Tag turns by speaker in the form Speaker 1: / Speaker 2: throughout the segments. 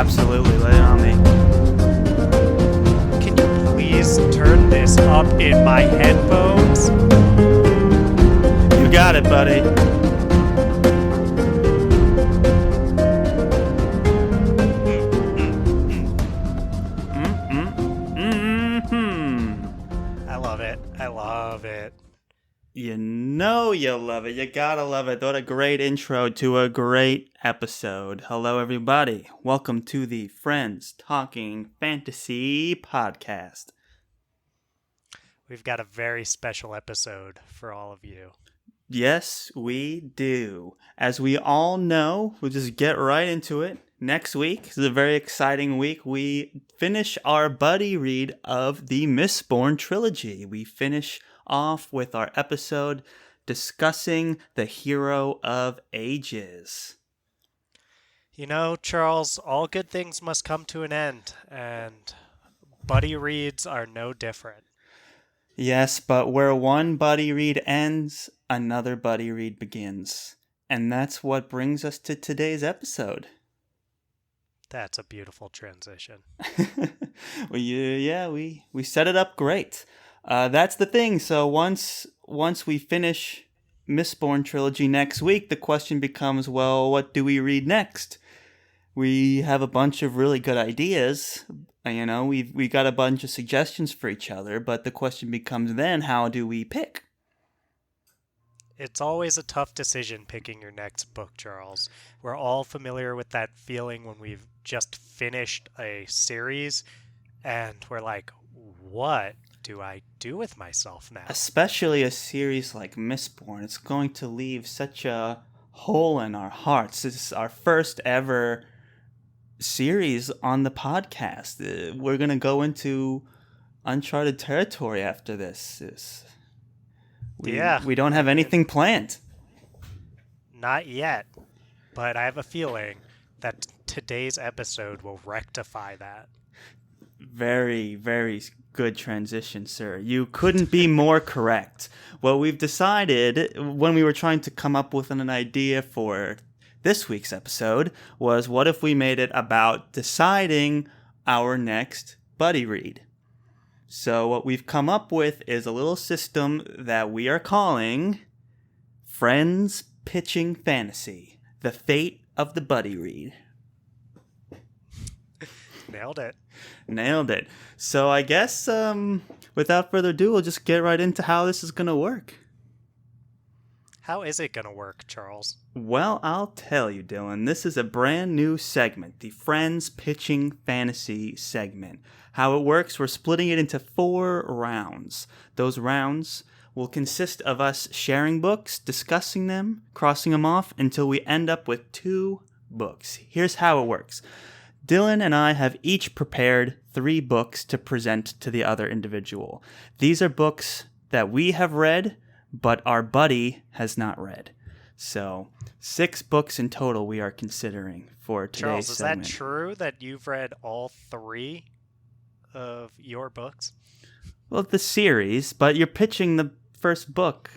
Speaker 1: Absolutely, lay it on me.
Speaker 2: Can you please turn this up in my headphones?
Speaker 1: You got it, buddy.
Speaker 2: I love it. I love it.
Speaker 1: You know you love it. You gotta love it. What a great intro to a great episode. Hello, everybody. Welcome to the Friends Talking Fantasy podcast.
Speaker 2: We've got a very special episode for all of you.
Speaker 1: Yes, we do. As we all know, we'll just get right into it. Next week is a very exciting week. We finish our buddy read of the Mistborn trilogy. We finish off with our episode discussing the Hero of Ages.
Speaker 2: You know, Charles, all good things must come to an end, and buddy reads are no different.
Speaker 1: Yes, but where one buddy read ends, another buddy read begins. And that's what brings us to today's episode.
Speaker 2: That's a beautiful transition.
Speaker 1: Well, we set it up great. That's the thing. So once we finish Mistborn trilogy next week, the question becomes, well, what do we read next? We have a bunch of really good ideas. You know, we got a bunch of suggestions for each other, but the question becomes then, how do we pick?
Speaker 2: It's always a tough decision picking your next book, Charles. We're all familiar with that feeling when we've just finished a series and we're like, what do I do with myself now?
Speaker 1: Especially a series like Mistborn. It's going to leave such a hole in our hearts. This is our first ever series on the podcast. We're going to go into uncharted territory after this. We don't have anything planned.
Speaker 2: Not yet, but I have a feeling that today's episode will rectify that.
Speaker 1: Very, very good transition, sir. You couldn't be more correct. What we've decided when we were trying to come up with an idea for this week's episode was, what if we made it about deciding our next buddy read? So what we've come up with is a little system that we are calling Friends Pitching Fantasy, the fate of the buddy read. Nailed it. So I guess without further ado, we'll just get right into how this is going to work.
Speaker 2: How is it going to work, Charles?
Speaker 1: Well, I'll tell you, Dylan. This is a brand new segment, the Friends Pitching Fantasy segment. How it works, we're splitting it into 4 rounds. Those rounds will consist of us sharing books, discussing them, crossing them off, until we end up with 2 books. Here's how it works. Dylan and I have each prepared 3 books to present to the other individual. These are books that we have read, but our buddy has not read. So 6 books in total we are considering for today's segment.
Speaker 2: Charles, is that true that you've read all 3 of your books?
Speaker 1: Well, the series, but you're pitching the first book.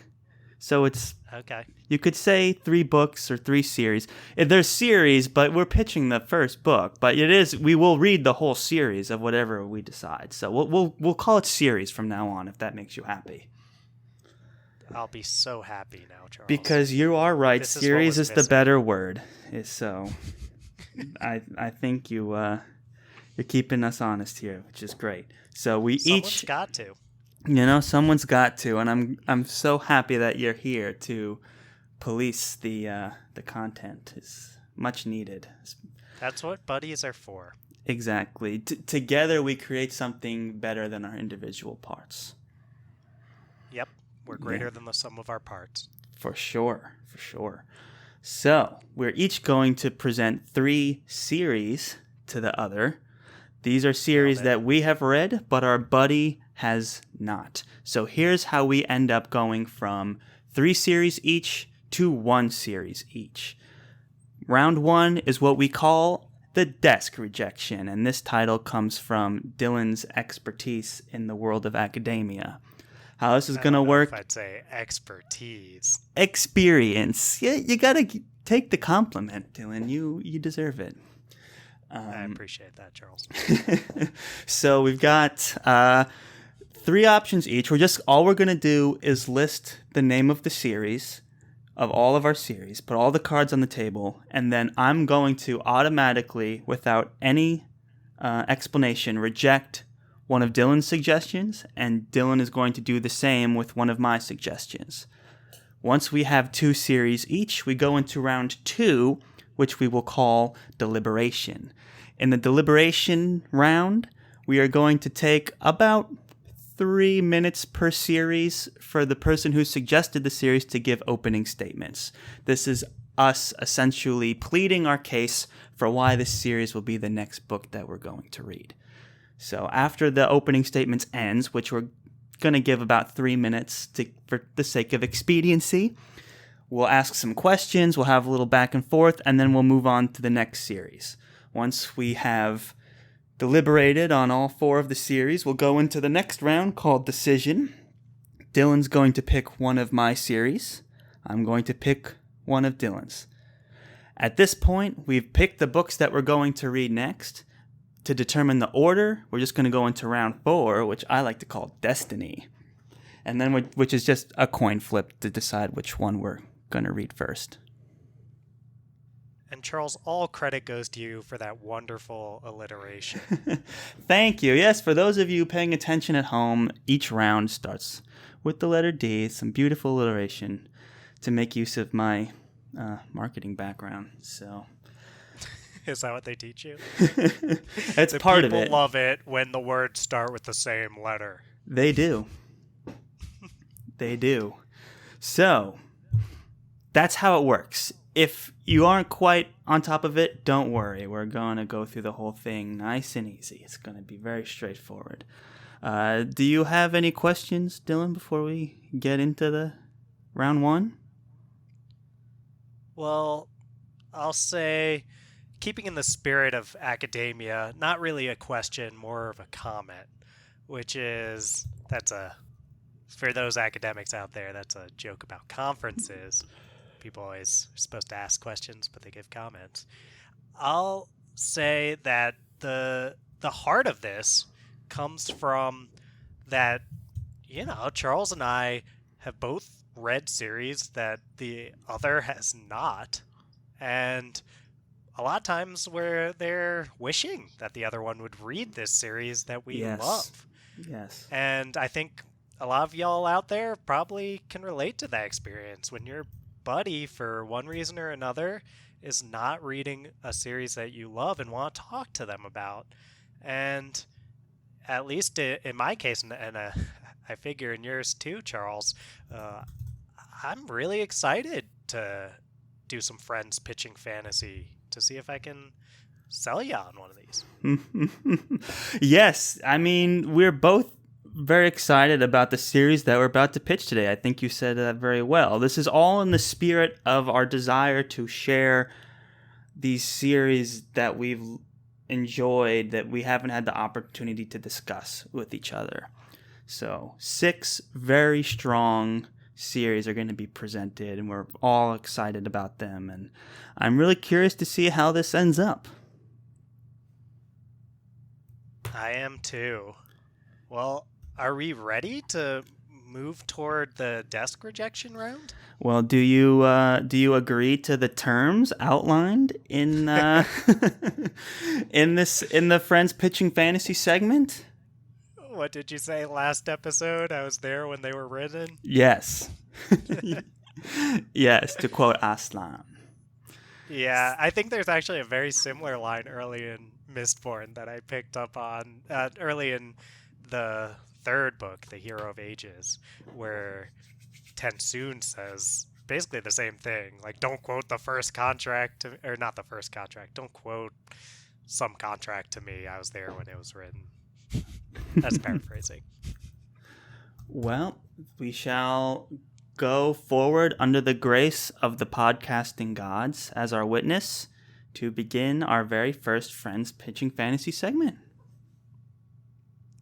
Speaker 1: So it's...
Speaker 2: Okay.
Speaker 1: You could say 3 books or 3 series. There's series, but we're pitching the first book. But we will read the whole series of whatever we decide. So we'll call it series from now on, if that makes you happy.
Speaker 2: I'll be so happy now, Charles.
Speaker 1: Because you are right. Series is the better word. So I think you're keeping us honest here, which is great. So
Speaker 2: Someone's got to.
Speaker 1: Someone's got to, and I'm so happy that you're here to police the content. Is much needed.
Speaker 2: That's what buddies are for.
Speaker 1: Exactly. Together we create something better than our individual parts.
Speaker 2: Yep, we're greater than the sum of our parts.
Speaker 1: For sure. So we're each going to present 3 series to the other. These are series that we have read, but our buddy has not. So here's how we end up going from 3 series each to 1 series each. Round 1 is what we call the desk rejection, and this title comes from Dylan's expertise in the world of academia. How this is going to work.
Speaker 2: I'd say expertise.
Speaker 1: Experience. Yeah, you got to take the compliment, Dylan. You deserve it.
Speaker 2: I appreciate that, Charles.
Speaker 1: So we've got 3 options each. All we're going to do is list the name of the series, of all of our series, put all the cards on the table, and then I'm going to automatically, without any explanation, reject one of Dylan's suggestions, and Dylan is going to do the same with one of my suggestions. Once we have 2 series each, we go into round 2, which we will call deliberation. In the deliberation round, we are going to take about 3 minutes per series for the person who suggested the series to give opening statements. This is us essentially pleading our case for why this series will be the next book that we're going to read. So after the opening statements ends, which we're going to give about 3 minutes for the sake of expediency, we'll ask some questions, we'll have a little back and forth, and then we'll move on to the next series. Once we have deliberated on all 4 of the series, we'll go into the next round called Decision. Dylan's going to pick one of my series. I'm going to pick one of Dylan's. At this point, we've picked the books that we're going to read next. To determine the order, we're just going to go into round 4, which I like to call Destiny. And then which is just a coin flip to decide which one we're going to read first.
Speaker 2: And Charles, all credit goes to you for that wonderful alliteration.
Speaker 1: Thank you. Yes, for those of you paying attention at home, each round starts with the letter D, some beautiful alliteration to make use of my marketing background. So,
Speaker 2: is that what they teach you?
Speaker 1: That's part of it.
Speaker 2: People love it when the words start with the same letter.
Speaker 1: They do. They do. So, that's how it works. If you aren't quite on top of it, don't worry. We're going to go through the whole thing nice and easy. It's going to be very straightforward. Do you have any questions, Dylan, before we get into the round 1?
Speaker 2: Well, I'll say, keeping in the spirit of academia, not really a question, more of a comment, which is, for those academics out there, that's a joke about conferences. People always are supposed to ask questions, but they give comments. I'll say that the heart of this comes from that, Charles and I have both read series that the other has not. And a lot of times where they're wishing that the other one would read this series that we love.
Speaker 1: Yes.
Speaker 2: And I think a lot of y'all out there probably can relate to that experience when your buddy, for one reason or another, is not reading a series that you love and want to talk to them about. And at least in my case, and I figure in yours too, Charles, I'm really excited to do some friends pitching fantasy to see if I can sell you on one of these.
Speaker 1: Yes, I mean, we're both very excited about the series that we're about to pitch today. I think you said that very well. This is all in the spirit of our desire to share these series that we've enjoyed that we haven't had the opportunity to discuss with each other. So 6 very strong series are going to be presented, and we're all excited about them, and I'm really curious to see how this ends up.
Speaker 2: I am too. Well, are we ready to move toward the desk rejection round?
Speaker 1: Well, do you agree to the terms outlined in in the Friends Pitching Fantasy segment?
Speaker 2: What did you say last episode? I was there when they were written?
Speaker 1: Yes. Yes, to quote Aslan.
Speaker 2: Yeah, I think there's actually a very similar line early in Mistborn that I picked up on early in the 3rd book, The Hero of Ages, where Tensoon says basically the same thing. Like, don't quote the first contract, or not the first contract. Don't quote some contract to me. I was there when it was written. That's paraphrasing.
Speaker 1: Well, we shall go forward under the grace of the podcasting gods as our witness to begin our very first Friends Pitching Fantasy segment.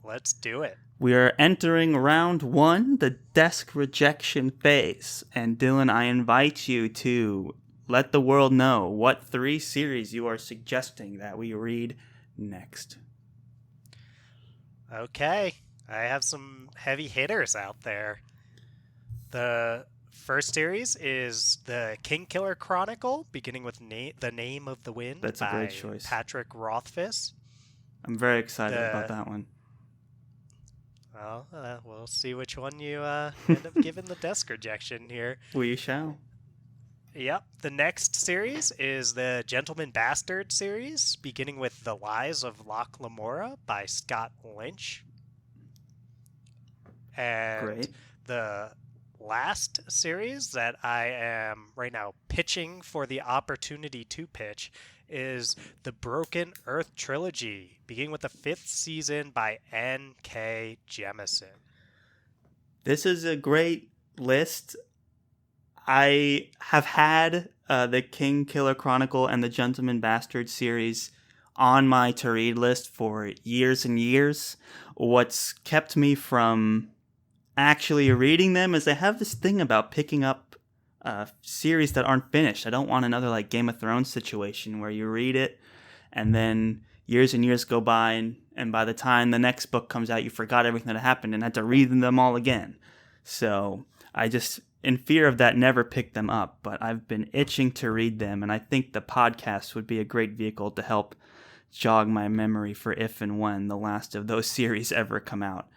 Speaker 2: Let's do it.
Speaker 1: We are entering round 1, the desk rejection phase. And Dylan, I invite you to let the world know what 3 series you are suggesting that we read next.
Speaker 2: Okay, I have some heavy hitters out there. The first series is the Kingkiller Chronicle, beginning with The Name of the Wind
Speaker 1: That's a great
Speaker 2: by
Speaker 1: choice.
Speaker 2: Patrick Rothfuss.
Speaker 1: I'm very excited about that one.
Speaker 2: Well, we'll see which one you end up giving the desk rejection here.
Speaker 1: We shall.
Speaker 2: Yep. The next series is the Gentleman Bastard series, beginning with The Lies of Locke Lamora by Scott Lynch. And
Speaker 1: Great.
Speaker 2: the last series that I am right now pitching for the opportunity to pitch is the Broken Earth trilogy, beginning with the 5th season by N.K. Jemisin.
Speaker 1: This is a great list. I have had the Kingkiller Chronicle and the Gentleman Bastard series on my to-read list for years and years. What's kept me from actually reading them is I have this thing about picking up series that aren't finished. I don't want another like Game of Thrones situation where you read it and then years and years go by and by the time the next book comes out you forgot everything that happened and had to read them all again. So I just, in fear of that, never picked them up, but I've been itching to read them, and I think the podcast would be a great vehicle to help jog my memory for if and when the last of those series ever come out.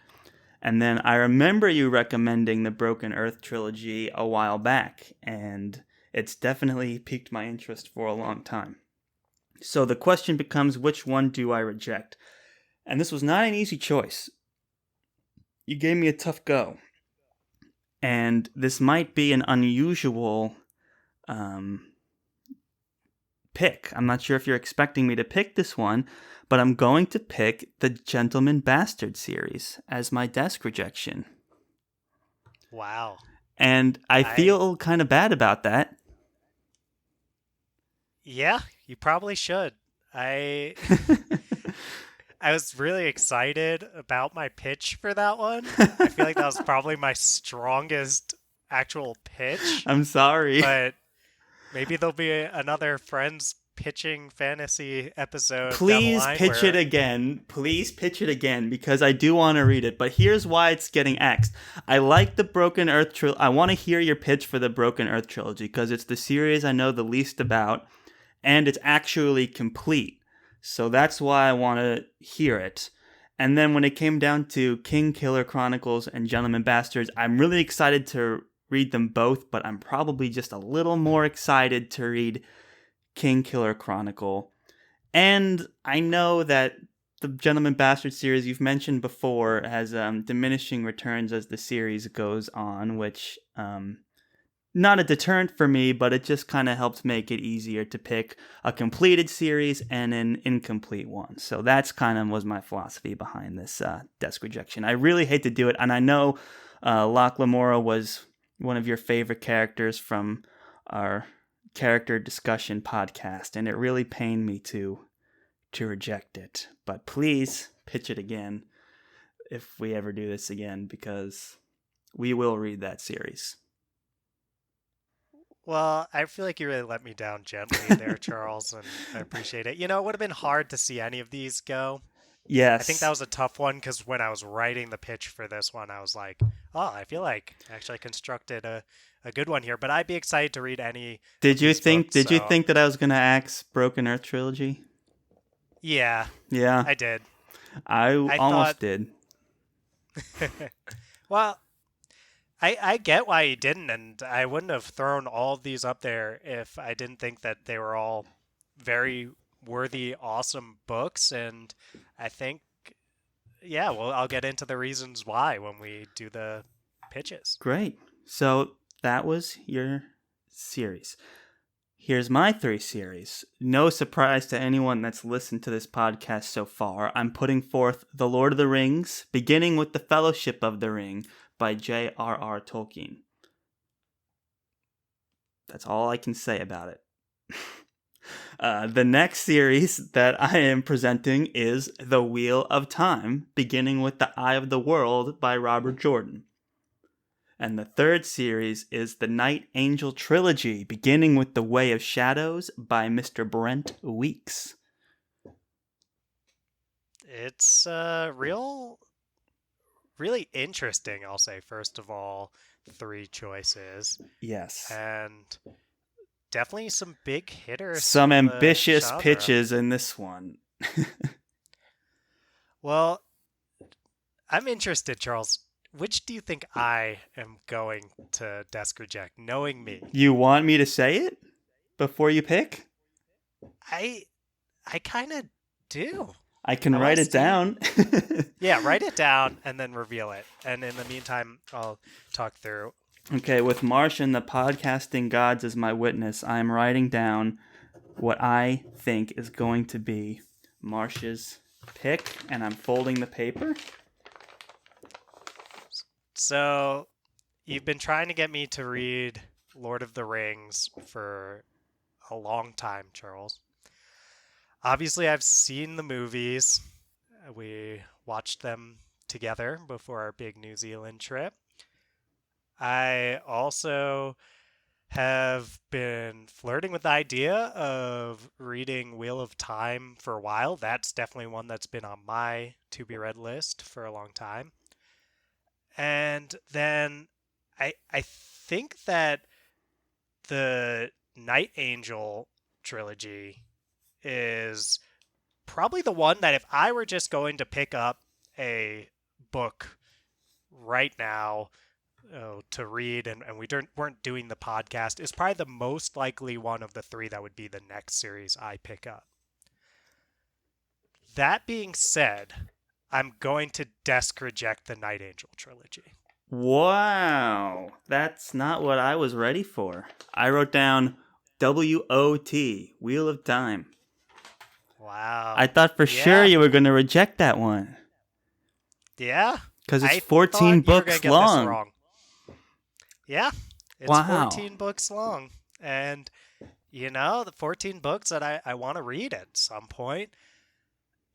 Speaker 1: And then I remember you recommending the Broken Earth trilogy a while back, and it's definitely piqued my interest for a long time. So the question becomes, which one do I reject? And this was not an easy choice. You gave me a tough go. And this might be an unusual pick. I'm not sure if you're expecting me to pick this one, but I'm going to pick the Gentleman Bastard series as my desk rejection.
Speaker 2: Wow.
Speaker 1: And I feel kind of bad about that.
Speaker 2: Yeah, you probably should. I was really excited about my pitch for that one. I feel like that was probably my strongest actual pitch.
Speaker 1: I'm sorry.
Speaker 2: But maybe there'll be another Friends pitching fantasy episode.
Speaker 1: Please pitch it again. Please pitch it again because I do want to read it. But here's why it's getting axed. I like the Broken Earth trilogy. I want to hear your pitch for the Broken Earth trilogy because it's the series I know the least about and it's actually complete. So that's why I want to hear it. And then when it came down to Kingkiller Chronicles and Gentleman Bastards, I'm really excited to read them both, but I'm probably just a little more excited to read Kingkiller Chronicle. And I know that the Gentleman Bastard series you've mentioned before has diminishing returns as the series goes on, which not a deterrent for me, but it just kind of helps make it easier to pick a completed series and an incomplete one. So that's kind of was my philosophy behind this desk rejection. I really hate to do it, and I know Locke Lamora was one of your favorite characters from our character discussion podcast, and it really pained me to reject it. But please pitch it again if we ever do this again, because we will read that series.
Speaker 2: Well, I feel like you really let me down gently there, Charles, and I appreciate it. You know, it would have been hard to see any of these go.
Speaker 1: Yes.
Speaker 2: I think that was a tough one because when I was writing the pitch for this one, I was like, oh, I feel like I actually constructed a good one here, but I'd be excited to read any.
Speaker 1: Did you think that I was going to axe Broken Earth trilogy?
Speaker 2: Yeah.
Speaker 1: Yeah.
Speaker 2: I did.
Speaker 1: I almost did.
Speaker 2: Well, I get why you didn't, and I wouldn't have thrown all of these up there if I didn't think that they were all very worthy, awesome books, and I think, yeah, well, I'll get into the reasons why when we do the pitches.
Speaker 1: Great. So that was your series. Here's my 3 series. No surprise to anyone that's listened to this podcast so far, I'm putting forth The Lord of the Rings, beginning with The Fellowship of the Ring by J.R.R. Tolkien. That's all I can say about it. The next series that I am presenting is The Wheel of Time, beginning with The Eye of the World by Robert Jordan. And the third series is the Night Angel trilogy, beginning with The Way of Shadows by Mr. Brent Weeks.
Speaker 2: It's really interesting, I'll say, first of all, 3 choices.
Speaker 1: Yes.
Speaker 2: And definitely some big hitters.
Speaker 1: Some
Speaker 2: from
Speaker 1: ambitious
Speaker 2: the genre.
Speaker 1: pitches in this one.
Speaker 2: Well, I'm interested, Charles. Which do you think I am going to desk reject, knowing me?
Speaker 1: You want me to say it before you pick?
Speaker 2: I kind of do.
Speaker 1: I can write it down.
Speaker 2: Yeah, write it down and then reveal it. And in the meantime, I'll talk through.
Speaker 1: Okay, with Marsh and the podcasting gods as my witness, I am writing down what I think is going to be Marsh's pick, and I'm folding the paper.
Speaker 2: So, you've been trying to get me to read Lord of the Rings for a long time, Charles. Obviously, I've seen the movies. We watched them together before our big New Zealand trip. I also have been flirting with the idea of reading Wheel of Time for a while. That's definitely one that's been on my to-be-read list for a long time. And then I think that the Night Angel trilogy is probably the one that if I were just going to pick up a book right now to read and we weren't doing the podcast, is probably the most likely one of the 3 that would be the next series I pick up. That being said, I'm going to desk reject the Night Angel trilogy.
Speaker 1: Wow, that's not what I was ready for. I wrote down WOT, Wheel of Time.
Speaker 2: Wow.
Speaker 1: I thought for sure you were going to reject that one.
Speaker 2: Yeah?
Speaker 1: Because it's 14 books long.
Speaker 2: Wrong. Yeah, it's 14 books long. And, the 14 books that I want to read at some point.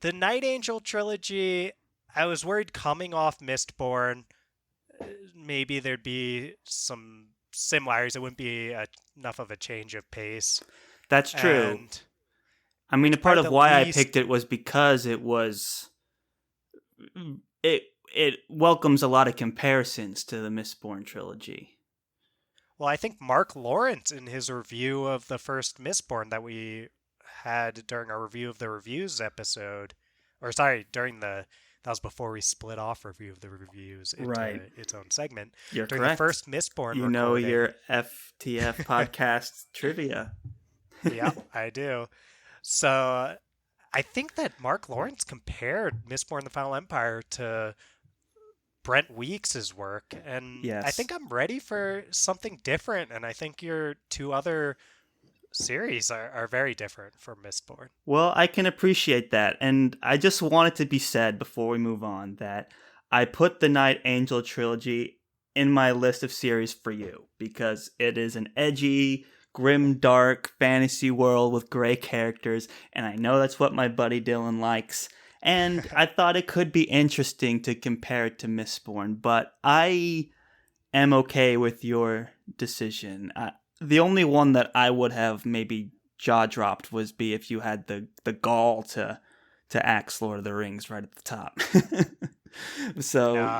Speaker 2: The Night Angel trilogy, I was worried coming off Mistborn, maybe there'd be some similarities. It wouldn't be enough of a change of pace.
Speaker 1: That's true. I mean, a part of why I picked it was because it welcomes a lot of comparisons to the Mistborn trilogy.
Speaker 2: Well, I think Mark Lawrence, in his review of the first Mistborn that we had during our review of the reviews episode, that was before we split off review of the reviews into its own segment.
Speaker 1: You're
Speaker 2: during
Speaker 1: correct.
Speaker 2: The first Mistborn recording.
Speaker 1: Know your FTF podcast trivia.
Speaker 2: Yeah, I do. So I think that Mark Lawrence compared Mistborn: The Final Empire to Brent Weeks' work, and
Speaker 1: yes.
Speaker 2: I think I'm ready for something different, and I think your 2 other series are very different from Mistborn.
Speaker 1: Well, I can appreciate that, and I just want it to be said before we move on that I put the Night Angel trilogy in my list of series for you, because it is an edgy, grim, dark fantasy world with gray characters, and I know that's what my buddy Dylan likes. And I thought it could be interesting to compare it to Mistborn, but I am okay with your decision. The only one that I would have maybe jaw-dropped was if you had the gall to axe Lord of the Rings right at the top.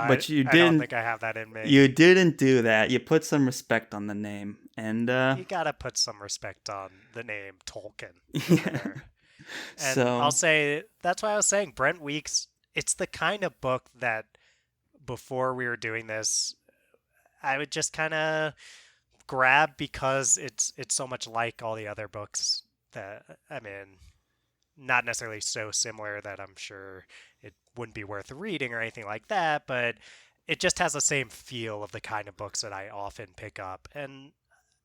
Speaker 1: But you didn't. I
Speaker 2: don't think I have that in me.
Speaker 1: You didn't do that. You put some respect on the name, and
Speaker 2: you gotta put some respect on the name Tolkien.
Speaker 1: Yeah.
Speaker 2: And I'll say that's why I was saying Brent Weeks. It's the kind of book that before we were doing this, I would just kind of grab because it's so much like all the other books that not necessarily so similar that I'm sure it wouldn't be worth reading or anything like that, but it just has the same feel of the kind of books that I often pick up. And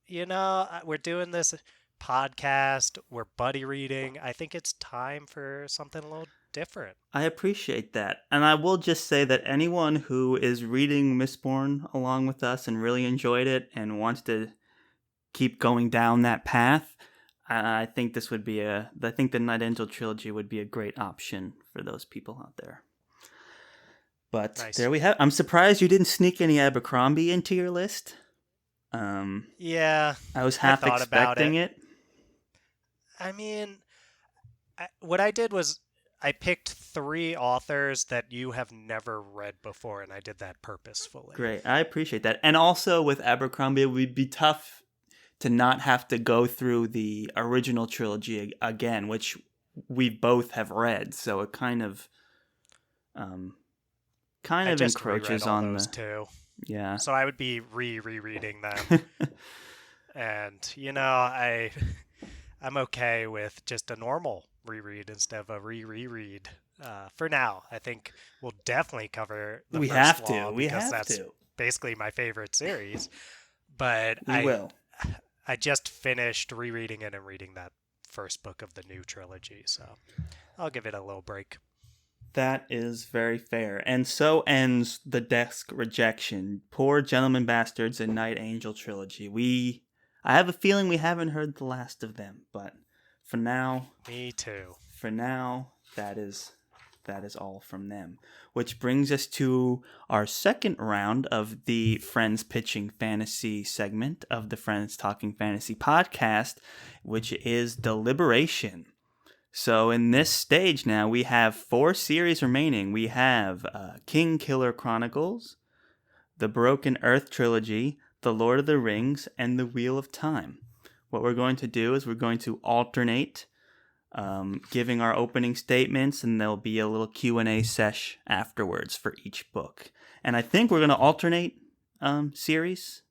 Speaker 2: we're doing this podcast, we're buddy reading. I think it's time for something a little different.
Speaker 1: I appreciate that. And I will just say that anyone who is reading Mistborn along with us and really enjoyed it and wants to keep going down that path, I think I think the Night Angel trilogy would be a great option for those people out there. But
Speaker 2: Nice.
Speaker 1: there we have. I'm surprised you didn't sneak any Abercrombie into your list.
Speaker 2: Yeah,
Speaker 1: I was
Speaker 2: I
Speaker 1: half
Speaker 2: thought about
Speaker 1: expecting
Speaker 2: it.
Speaker 1: it.
Speaker 2: I mean, what I did was I picked 3 authors that you have never read before, and I did that purposefully.
Speaker 1: Great, I appreciate that. And also with Abercrombie, it would be tough to not have to go through the original trilogy again, which we both have read. So it um, kind
Speaker 2: I
Speaker 1: of
Speaker 2: just reread
Speaker 1: encroaches
Speaker 2: all
Speaker 1: on
Speaker 2: those
Speaker 1: the
Speaker 2: too,
Speaker 1: yeah.
Speaker 2: so I would be rereading them. And I'm okay with just a normal reread instead of a reread. For now, I think we'll definitely cover the
Speaker 1: We
Speaker 2: first
Speaker 1: have to.
Speaker 2: law
Speaker 1: We
Speaker 2: because
Speaker 1: have
Speaker 2: that's
Speaker 1: to.
Speaker 2: basically my favorite series. But
Speaker 1: We will.
Speaker 2: I just finished rereading it and reading that first book of the new trilogy, so I'll give it a little break.
Speaker 1: That is very fair. And so ends the Desk Rejection, Poor Gentleman Bastards, and Night Angel trilogy. I have a feeling we haven't heard the last of them, but for now,
Speaker 2: Me too.
Speaker 1: that is all from them. Which brings us to our second round of the Friends Pitching Fantasy segment of the Friends Talking Fantasy podcast, which is Deliberation. So in this stage now, we have 4 series remaining. We have King Killer Chronicles, the Broken Earth trilogy, the Lord of the Rings, and the Wheel of Time. What we're going to do is we're going to alternate giving our opening statements, and there'll be a little Q&A sesh afterwards for each book. And I think we're going to alternate series.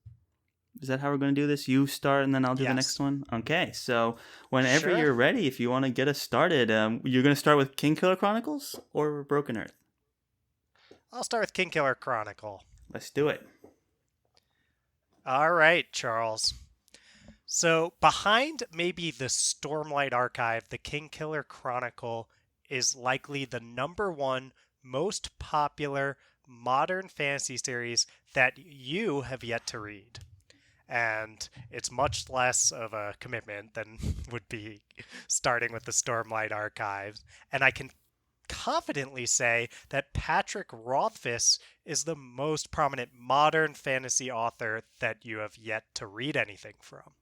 Speaker 1: Is that how we're going to do this? You start, and then I'll do the next one? Okay, so whenever
Speaker 2: Sure.
Speaker 1: you're ready, if you want to get us started, you're going to start with King Killer Chronicles or Broken Earth?
Speaker 2: I'll start with King Killer Chronicle.
Speaker 1: Let's do it.
Speaker 2: All right, Charles. So, behind maybe the Stormlight Archive, the King Killer Chronicle is likely the #1 most popular modern fantasy series that you have yet to read. And it's much less of a commitment than would be starting with the Stormlight Archives. And I can confidently say that Patrick Rothfuss is the most prominent modern fantasy author that you have yet to read anything from.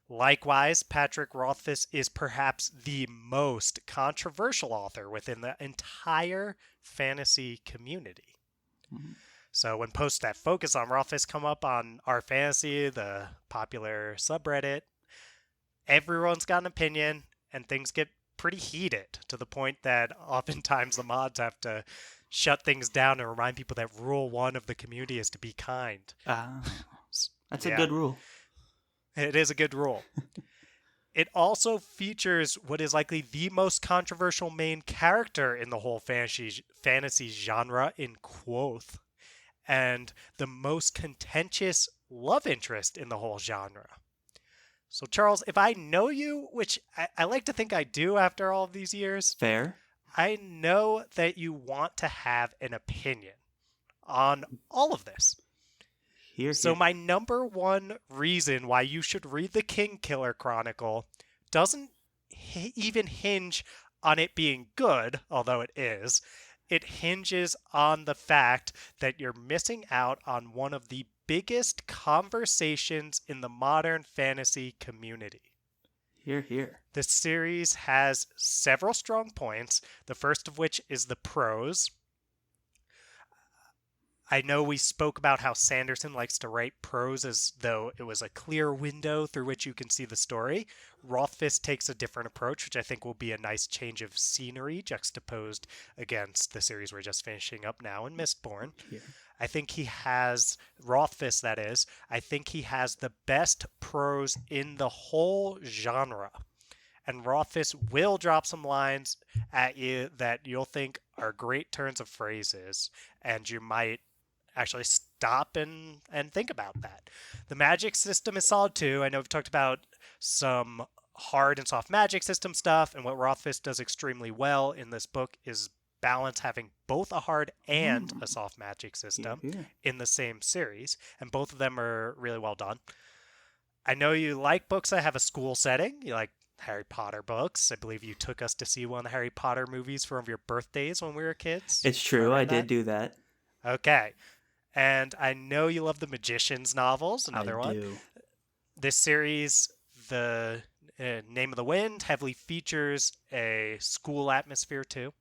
Speaker 2: Likewise, Patrick Rothfuss is perhaps the most controversial author within the entire fantasy community. Mm-hmm. So when posts that focus on Rothfuss come up on our fantasy, the popular subreddit, everyone's got an opinion and things get pretty heated to the point that oftentimes the mods have to shut things down and remind people that rule 1 of the community is to be kind.
Speaker 1: That's a good rule.
Speaker 2: It is a good rule. It also features what is likely the most controversial main character in the whole fantasy genre in Quoth, and the most contentious love interest in the whole genre. So, Charles, if I know you, which I like to think I do after all of these years,
Speaker 1: fair,
Speaker 2: I know that you want to have an opinion on all of this. So my #1 reason why you should read the King Killer Chronicle doesn't even hinge on it being good, although it is. It hinges on the fact that you're missing out on one of the biggest conversations in the modern fantasy community.
Speaker 1: Hear, hear.
Speaker 2: The series has several strong points, the first of which is the prose. I know we spoke about how Sanderson likes to write prose as though it was a clear window through which you can see the story. Rothfuss takes a different approach, which I think will be a nice change of scenery juxtaposed against the series we're just finishing up now in Mistborn. Yeah. I think he has, Rothfuss that is, I think he has the best prose in the whole genre. And Rothfuss will drop some lines at you that you'll think are great turns of phrases, and you might actually stop and think about that. The magic system is solid too. I know we've talked about some hard and soft magic system stuff, and what Rothfuss does extremely well in this book is balance having both a hard and a soft magic system in the same series, and both of them are really well done. I know you like books that have a school setting. You like Harry Potter books. I believe you took us to see one of the Harry Potter movies for one of your birthdays when we were kids.
Speaker 1: It's
Speaker 2: Am I
Speaker 1: true.
Speaker 2: right
Speaker 1: I
Speaker 2: in
Speaker 1: did
Speaker 2: that?
Speaker 1: do that.
Speaker 2: Okay. And I know you love the Magician's novels,
Speaker 1: I
Speaker 2: another one.
Speaker 1: do.
Speaker 2: This series, the Name of the Wind, heavily features a school atmosphere too.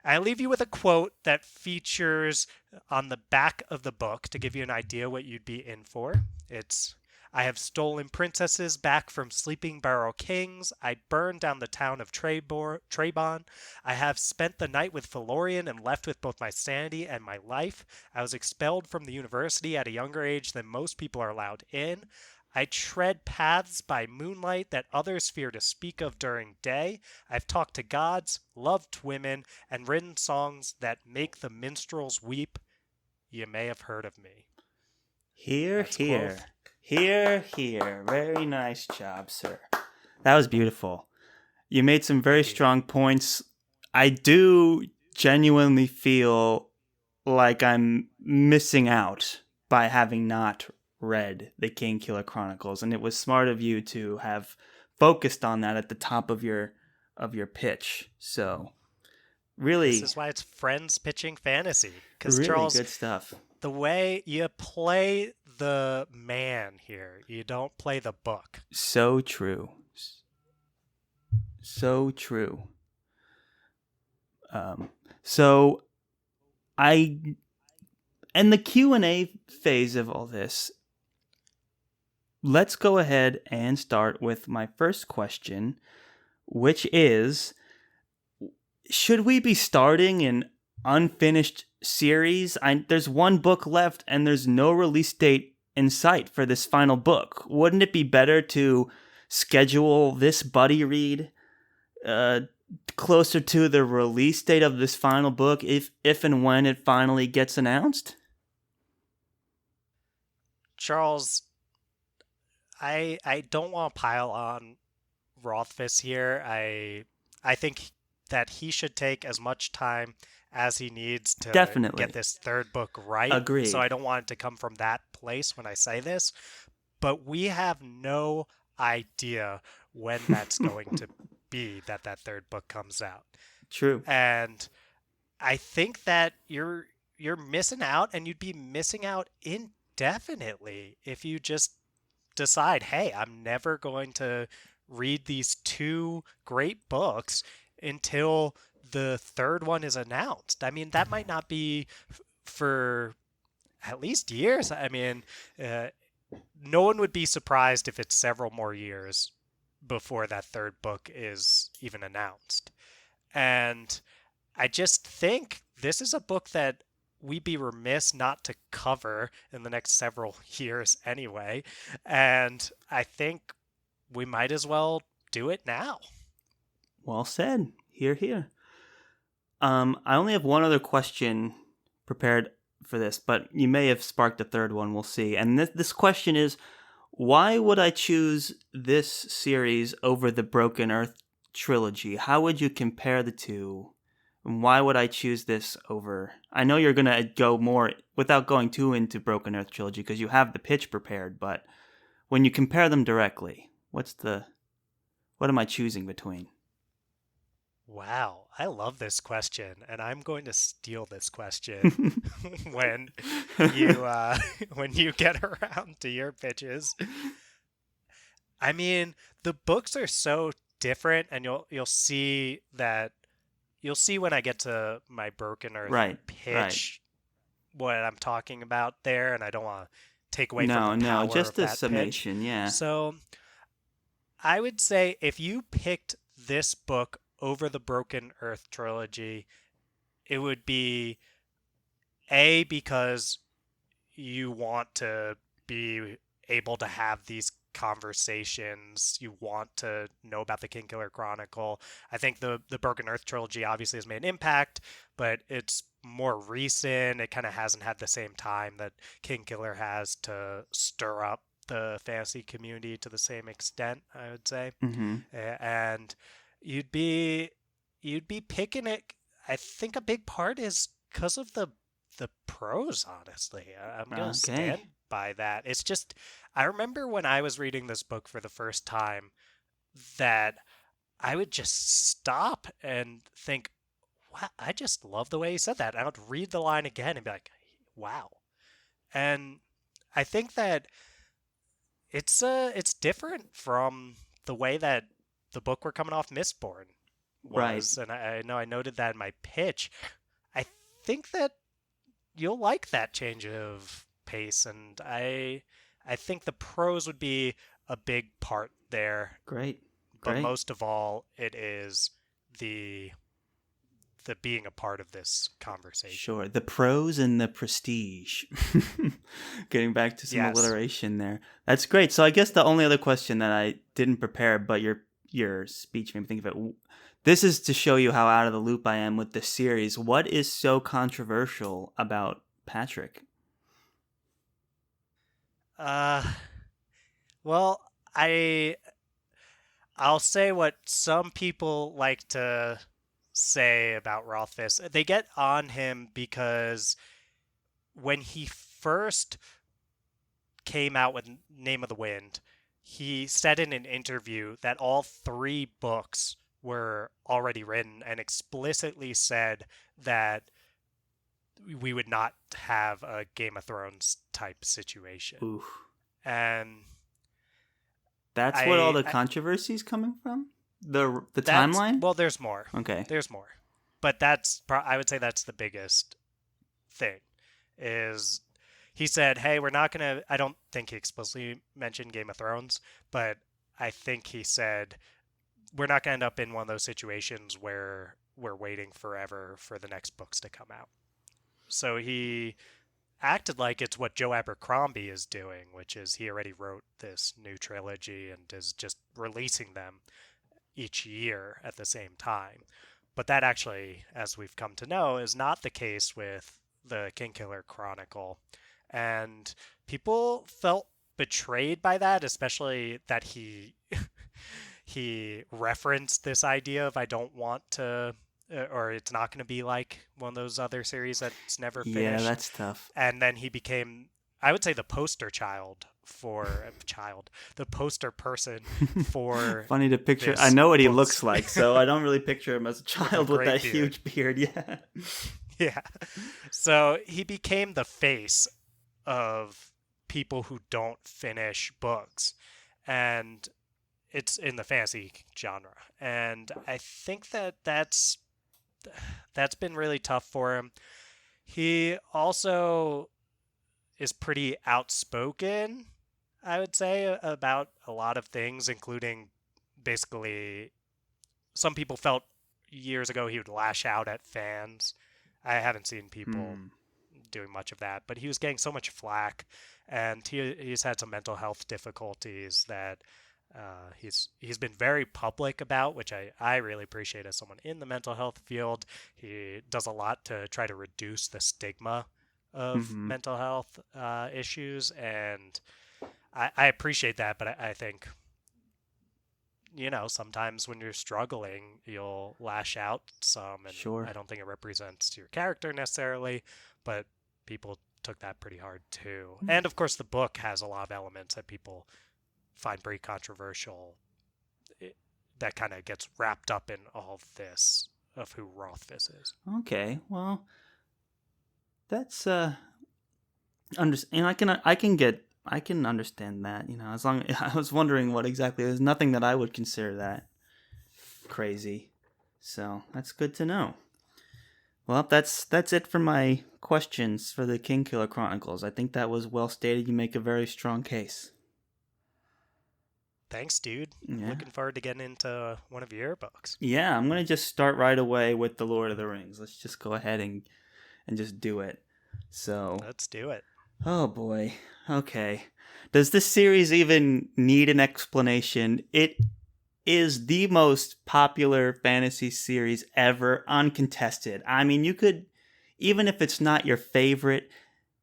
Speaker 2: I leave you with a quote that features on the back of the book to give you an idea what you'd be in for. It's I have stolen princesses back from sleeping barrel kings. I burned down the town of Trebon. I have spent the night with Felorian and left with both my sanity and my life. I was expelled from the university at a younger age than most people are allowed in. I tread paths by moonlight that others fear to speak of during day. I've talked to gods, loved women, and written songs that make the minstrels weep. You may have heard of me.
Speaker 1: Here,
Speaker 2: That's
Speaker 1: here.
Speaker 2: quote.
Speaker 1: Here, here. Very nice job, sir. That was beautiful. You made some very
Speaker 2: Thank you.
Speaker 1: strong points. I do genuinely feel like I'm missing out by having not read the Kingkiller Chronicles, and it was smart of you to have focused on that at the top of your pitch. So, really,
Speaker 2: This is why it's friends pitching fantasy. Because,
Speaker 1: really
Speaker 2: Charles,
Speaker 1: good stuff.
Speaker 2: the way you play the man here, you don't play the book.
Speaker 1: So true. So true. So I and the Q&A phase of all this, let's go ahead and start with my first question, which is, should we be starting an unfinished series? There's one book left and there's no release date in sight for this final book. Wouldn't it be better to schedule this buddy read closer to the release date of this final book if and when it finally gets announced?
Speaker 2: Charles, I don't want to pile on Rothfuss here. I think that he should take as much time as he needs to
Speaker 1: Definitely.
Speaker 2: get this third book right.
Speaker 1: Agreed.
Speaker 2: So I don't want it to come from that place when I say this. But we have no idea when that's going to be that third book comes out.
Speaker 1: True.
Speaker 2: And I think that you're missing out, and you'd be missing out indefinitely if you just decide, hey, I'm never going to read these two great books until the third one is announced. I mean, that might not be for at least years. I mean, no one would be surprised if it's several more years before that third book is even announced. And I just think this is a book that we'd be remiss not to cover in the next several years anyway. And I think we might as well do it now.
Speaker 1: Well said. Hear, hear. I only have one other question prepared for this, but you may have sparked a third one. We'll see. And this question is, why would I choose this series over the Broken Earth trilogy? How would you compare the two? And why would I choose this over? I know you're going to go more without going too into Broken Earth trilogy because you have the pitch prepared, but when you compare them directly, what am I choosing between?
Speaker 2: Wow, I love this question, and I'm going to steal this question when you get around to your pitches. I mean, the books are so different, and you'll see that when I get to my Broken Earth pitch what I'm talking about there, and I don't want to take away from the power
Speaker 1: just
Speaker 2: of
Speaker 1: a
Speaker 2: that
Speaker 1: summation,
Speaker 2: pitch.
Speaker 1: yeah.
Speaker 2: So I would say if you picked this book over the Broken Earth trilogy, it would be A, because you want to be able to have these conversations, you want to know about the Kingkiller Chronicle. I think the Broken Earth trilogy obviously has made an impact, but it's more recent. It kind of hasn't had the same time that Kingkiller has to stir up the fantasy community to the same extent, I would say.
Speaker 1: Mm-hmm.
Speaker 2: And you'd be picking it. I think a big part is because of the prose, honestly. I'm going to stand by that. It's just, I remember when I was reading this book for the first time, that I would just stop and think, wow, I just love the way he said that. I would read the line again and be like, wow. And I think that it's different from the way that the book we're coming off, Mistborn,
Speaker 1: Right.
Speaker 2: was. And I know I noted that in my pitch. I think that you'll like that change of pace, and I think the prose would be a big part there.
Speaker 1: Great.
Speaker 2: But
Speaker 1: Great.
Speaker 2: most of all, it is the being a part of this conversation.
Speaker 1: Sure. The prose and the prestige. Getting back to some
Speaker 2: Yes.
Speaker 1: alliteration there. That's great. So I guess the only other question that I didn't prepare, but your speech made me think of it. This is to show you how out of the loop I am with this series. What is so controversial about Patrick?
Speaker 2: Well, I'll say what some people like to say about Rothfuss. They get on him because when he first came out with Name of the Wind, he said in an interview that all 3 books were already written and explicitly said that we would not have a Game of Thrones type situation.
Speaker 1: Ooh.
Speaker 2: And
Speaker 1: that's what all the controversy's coming from? The timeline?
Speaker 2: Well, there's more.
Speaker 1: Okay.
Speaker 2: There's more. But I would say that's the biggest thing, is he said, hey, we're not going to, I don't think he explicitly mentioned Game of Thrones, but I think he said, we're not going to end up in one of those situations where we're waiting forever for the next books to come out. So he acted like it's what Joe Abercrombie is doing, which is he already wrote this new trilogy and is just releasing them each year at the same time. But that actually, as we've come to know, is not the case with the Kingkiller Chronicle. And people felt betrayed by that, especially that he he referenced this idea of I don't want to, or it's not going to be like one of those other series that's never finished.
Speaker 1: Yeah, that's tough.
Speaker 2: And then he became, I would say, the poster the poster person for.
Speaker 1: Funny to picture. I know what he looks like, so I don't really picture him as a child with that beard. Huge beard. Yeah.
Speaker 2: Yeah. So he became the face of people who don't finish books, and it's in the fantasy genre. And I think that's been really tough for him. He also is pretty outspoken, I would say, about a lot of things, including basically some people felt years ago he would lash out at fans. I haven't seen people doing much of that, but he was getting so much flack, and he's had some mental health difficulties that he's been very public about, which I really appreciate as someone in the mental health field. He does a lot to try to reduce the stigma of mental health issues, and I appreciate that, but I think, sometimes when you're struggling, you'll lash out some, and
Speaker 1: sure.
Speaker 2: I don't think it represents your character necessarily, but people took that pretty hard too. And of course, the book has a lot of elements that people find pretty controversial. That kind of gets wrapped up in all of this of who Rothfuss is.
Speaker 1: Okay, well, that's and I can understand that. As long I was wondering what exactly. There's nothing that I would consider that crazy, so that's good to know. Well, that's it for my questions for the Kingkiller Chronicles. I think that was well stated. You make a very strong case.
Speaker 2: Thanks, dude. Yeah. Looking forward to getting into one of your books.
Speaker 1: Yeah, I'm going to just start right away with The Lord of the Rings. Let's just go ahead and just do it. So
Speaker 2: let's do it.
Speaker 1: Oh, boy. Okay. Does this series even need an explanation? It is the most popular fantasy series ever, uncontested. I mean, you could, even if it's not your favorite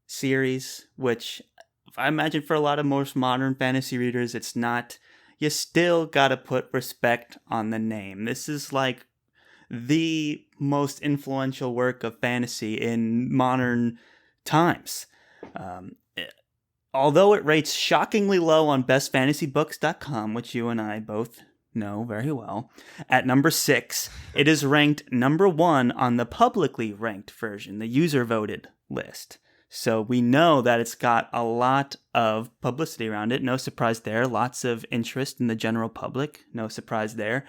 Speaker 1: series, which I imagine for a lot of most modern fantasy readers, it's not, you still gotta put respect on the name. This is like the most influential work of fantasy in modern times. Although it rates shockingly low on bestfantasybooks.com, which you and I both No, very well. At number 6, it is ranked number 1 on the publicly ranked version, the user-voted list. So we know that it's got a lot of publicity around it. No surprise there. Lots of interest in the general public. No surprise there.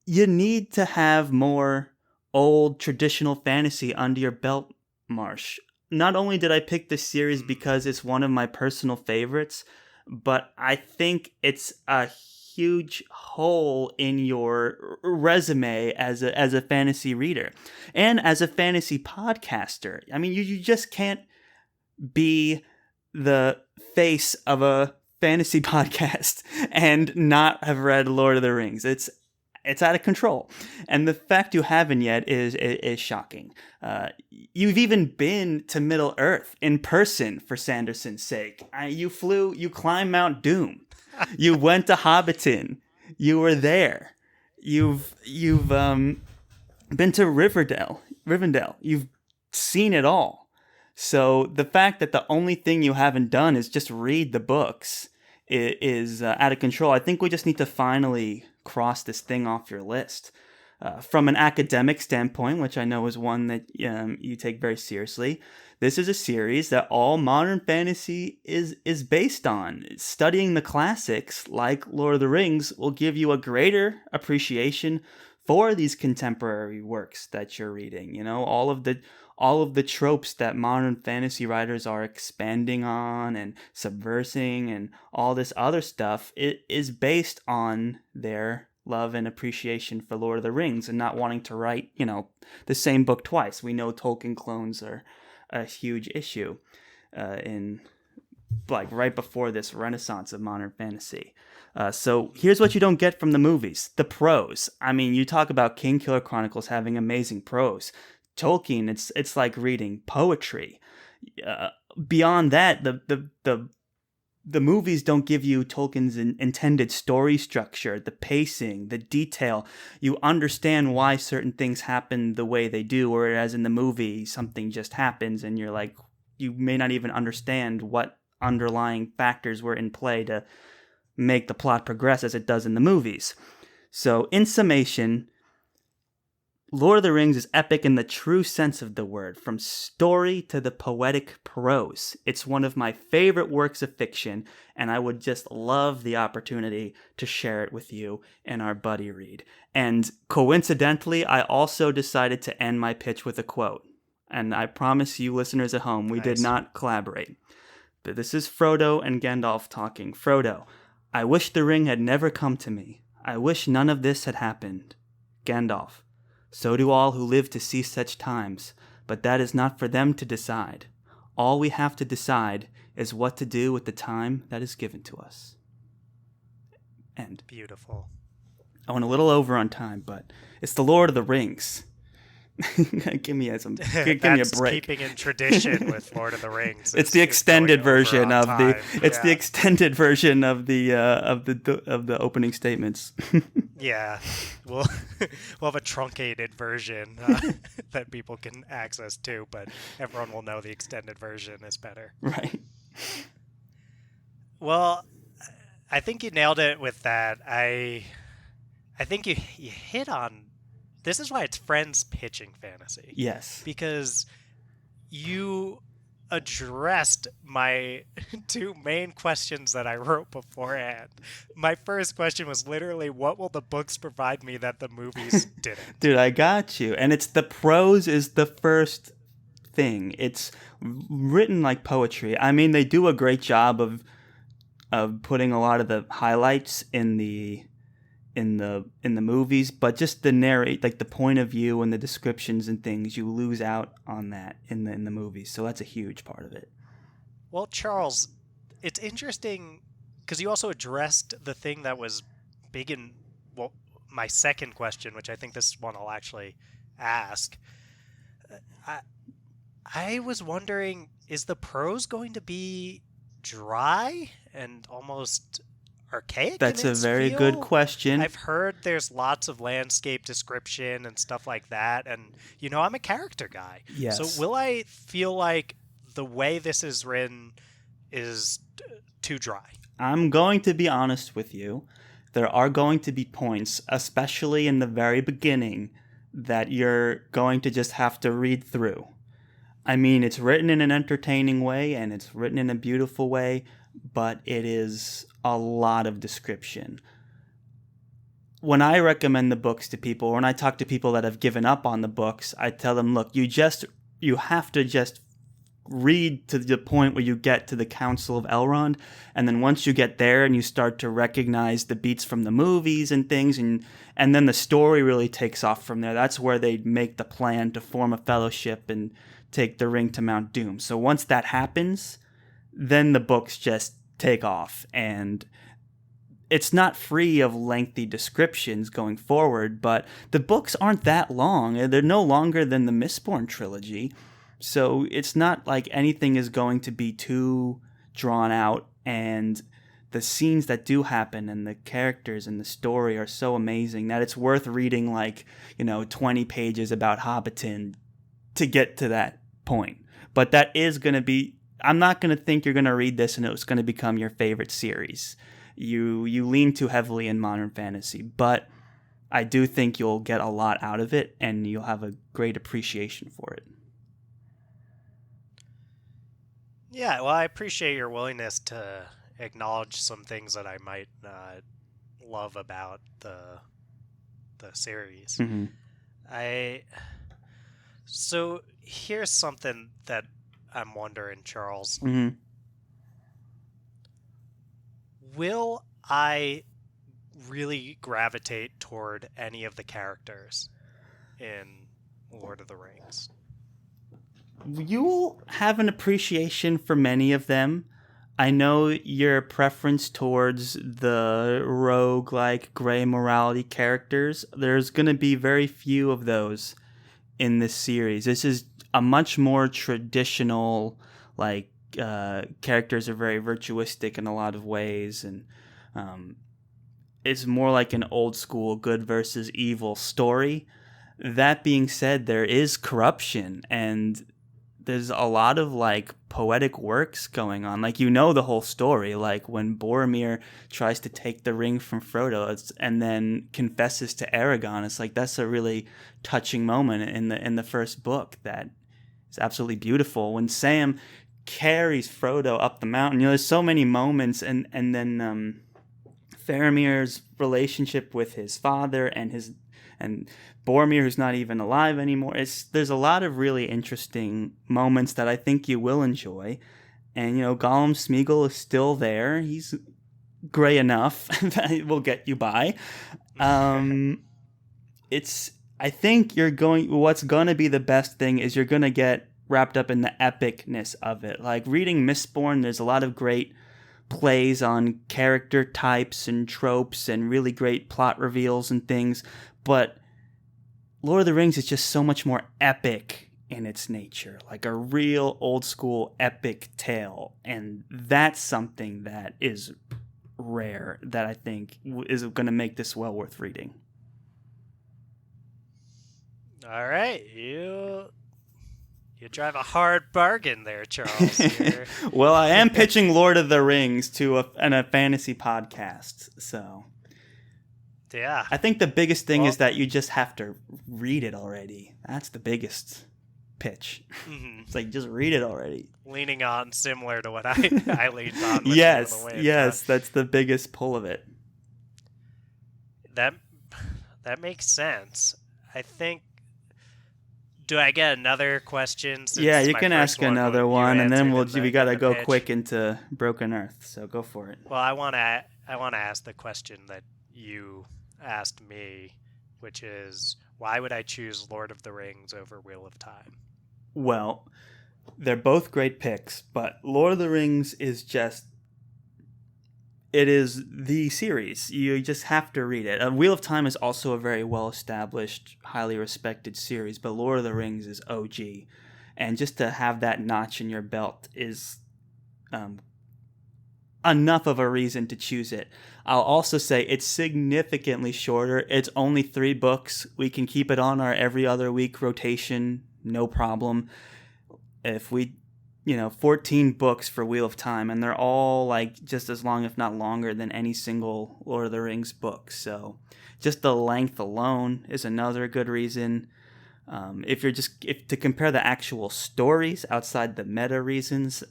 Speaker 1: You need to have more old traditional fantasy under your belt, Marsh. Not only did I pick this series because it's one of my personal favorites, but I think it's a huge hole in your resume as a fantasy reader and as a fantasy podcaster. I mean, you just can't be the face of a fantasy podcast and not have read Lord of the Rings. It's out of control. And the fact you haven't yet is shocking. You've even been to Middle Earth in person for Sanderson's sake. You climbed Mount Doom. You went to Hobbiton. You were there. You've been to Rivendell. You've seen it all. So the fact that the only thing you haven't done is just read the books is out of control. I think we just need to finally cross this thing off your list. From an academic standpoint, which I know is one that you take very seriously, this is a series that all modern fantasy is based on. Studying the classics like Lord of the Rings will give you a greater appreciation for these contemporary works that you're reading. You know, all of the tropes that modern fantasy writers are expanding on and subversing and all this other stuff, it is based on their love and appreciation for Lord of the Rings and not wanting to write, the same book twice. We know Tolkien clones are a huge issue in right before this renaissance of modern fantasy. So here's what you don't get from the movies: the prose. I mean, you talk about Kingkiller Chronicles having amazing prose. Tolkien, it's like reading poetry. Beyond that, the movies don't give you Tolkien's intended story structure, the pacing, the detail. You understand why certain things happen the way they do, whereas in the movie, something just happens and you're like, you may not even understand what underlying factors were in play to make the plot progress as it does in the movies. So, in summation, Lord of the Rings is epic in the true sense of the word, from story to the poetic prose. It's one of my favorite works of fiction, and I would just love the opportunity to share it with you in our buddy read. And coincidentally, I also decided to end my pitch with a quote. And I promise you listeners at home, we did not collaborate. But this is Frodo and Gandalf talking. Frodo, I wish the ring had never come to me. I wish none of this had happened. Gandalf, so do all who live to see such times, but that is not for them to decide. All we have to decide is what to do with the time that is given to us. End.
Speaker 2: Beautiful.
Speaker 1: I went a little over on time, but it's the Lord of the Rings. give me a break.
Speaker 2: Keeping in tradition with Lord of the Rings.
Speaker 1: It's the extended version of the. It's the extended version of the opening statements.
Speaker 2: Yeah, we'll have a truncated version that people can access too, but everyone will know the extended version is better.
Speaker 1: Right.
Speaker 2: Well, I think you nailed it with that. I think you hit on. This is why it's friends pitching fantasy.
Speaker 1: Yes.
Speaker 2: Because you addressed my two main questions that I wrote beforehand. My first question was literally, what will the books provide me that the movies didn't?
Speaker 1: Dude, I got you. And it's the prose is the first thing. It's written like poetry. I mean, they do a great job of putting a lot of the highlights in the movies, but just the narrate, like the point of view and the descriptions and things, you lose out on that in the movies. So that's a huge part of it.
Speaker 2: Well, Charles, it's interesting because you also addressed the thing that was big in my second question, which I think this one I'll actually ask. I was wondering, is the prose going to be dry and almost archaic?
Speaker 1: That's a very good question.
Speaker 2: I've heard there's lots of landscape description and stuff like that, and I'm a character guy.
Speaker 1: Yes.
Speaker 2: So will I feel like the way this is written is too dry?
Speaker 1: I'm going to be honest with you. there are going to be points, especially in the very beginning, that you're going to just have to read through. I mean, it's written in an entertaining way and it's written in a beautiful way, but it is a lot of description. When I recommend the books to people, or when I talk to people that have given up on the books, I tell them, look, you have to just read to the point where you get to the Council of Elrond, and then once you get there and you start to recognize the beats from the movies and things, and then the story really takes off from there. That's where they make the plan to form a fellowship and take the ring to Mount Doom. So once that happens, then the books just take off, and it's not free of lengthy descriptions going forward, but the books aren't that long. They're no longer than the Mistborn trilogy. So it's not like anything is going to be too drawn out, and the scenes that do happen and the characters and the story are so amazing that it's worth reading 20 pages about Hobbiton to get to that point. But that is going to be, I'm not going to think you're going to read this and it's going to become your favorite series. You lean too heavily in modern fantasy, but I do think you'll get a lot out of it and you'll have a great appreciation for it.
Speaker 2: Yeah, well, I appreciate your willingness to acknowledge some things that I might not love about the series.
Speaker 1: Mm-hmm.
Speaker 2: So here's something that I'm wondering, Charles.
Speaker 1: Mm-hmm.
Speaker 2: Will I really gravitate toward any of the characters in Lord of the Rings?
Speaker 1: You'll have an appreciation for many of them. I know your preference towards the roguelike gray morality characters. There's going to be very few of those in this series. This is a much more traditional, characters are very virtuistic in a lot of ways, and it's more like an old school good versus evil story. That being said, there is corruption, and there's a lot of poetic works going on. The whole story, when Boromir tries to take the ring from Frodo and then confesses to Aragorn. It's that's a really touching moment in the first book that is absolutely beautiful. When Sam carries Frodo up the mountain, there's so many moments, and then Faramir's relationship with his father and Boromir, who's not even alive anymore. There's a lot of really interesting moments that I think you will enjoy. And, Gollum Smeagol is still there. He's gray enough that it will get you by. I think what's going to be the best thing is you're going to get wrapped up in the epicness of it. Reading Mistborn, there's a lot of great plays on character types and tropes and really great plot reveals and things. But Lord of the Rings is just so much more epic in its nature, like a real old school epic tale. And that's something that is rare that I think is going to make this well worth reading. All
Speaker 2: right. You drive a hard bargain there, Charles.
Speaker 1: Well, I am pitching Lord of the Rings to a fantasy podcast, so...
Speaker 2: Yeah.
Speaker 1: I think the biggest thing is that you just have to read it already. That's the biggest pitch.
Speaker 2: Mm-hmm.
Speaker 1: It's just read it already.
Speaker 2: Leaning on similar to what I leaned on. With
Speaker 1: Yes, that's the biggest pull of it.
Speaker 2: That makes sense. I think. Do I get another question?
Speaker 1: Yeah, you can ask another one, and then we gotta go quick into Broken Earth. So go for it.
Speaker 2: Well, I want to ask the question that you asked me, which is, why would I choose Lord of the Rings over Wheel of Time?
Speaker 1: Well, they're both great picks, but Lord of the Rings is it is the series. You just have to read it. Wheel of Time is also a very well-established, highly respected series, but Lord of the Rings is OG. And just to have that notch in your belt is enough of a reason to choose it. I'll also say it's significantly shorter. It's only 3 books. We can keep it on our every other week rotation, no problem. If we 14 books for Wheel of Time, and they're all like just as long, if not longer, than any single Lord of the Rings book. So just the length alone is another good reason. If to compare the actual stories outside the meta reasons,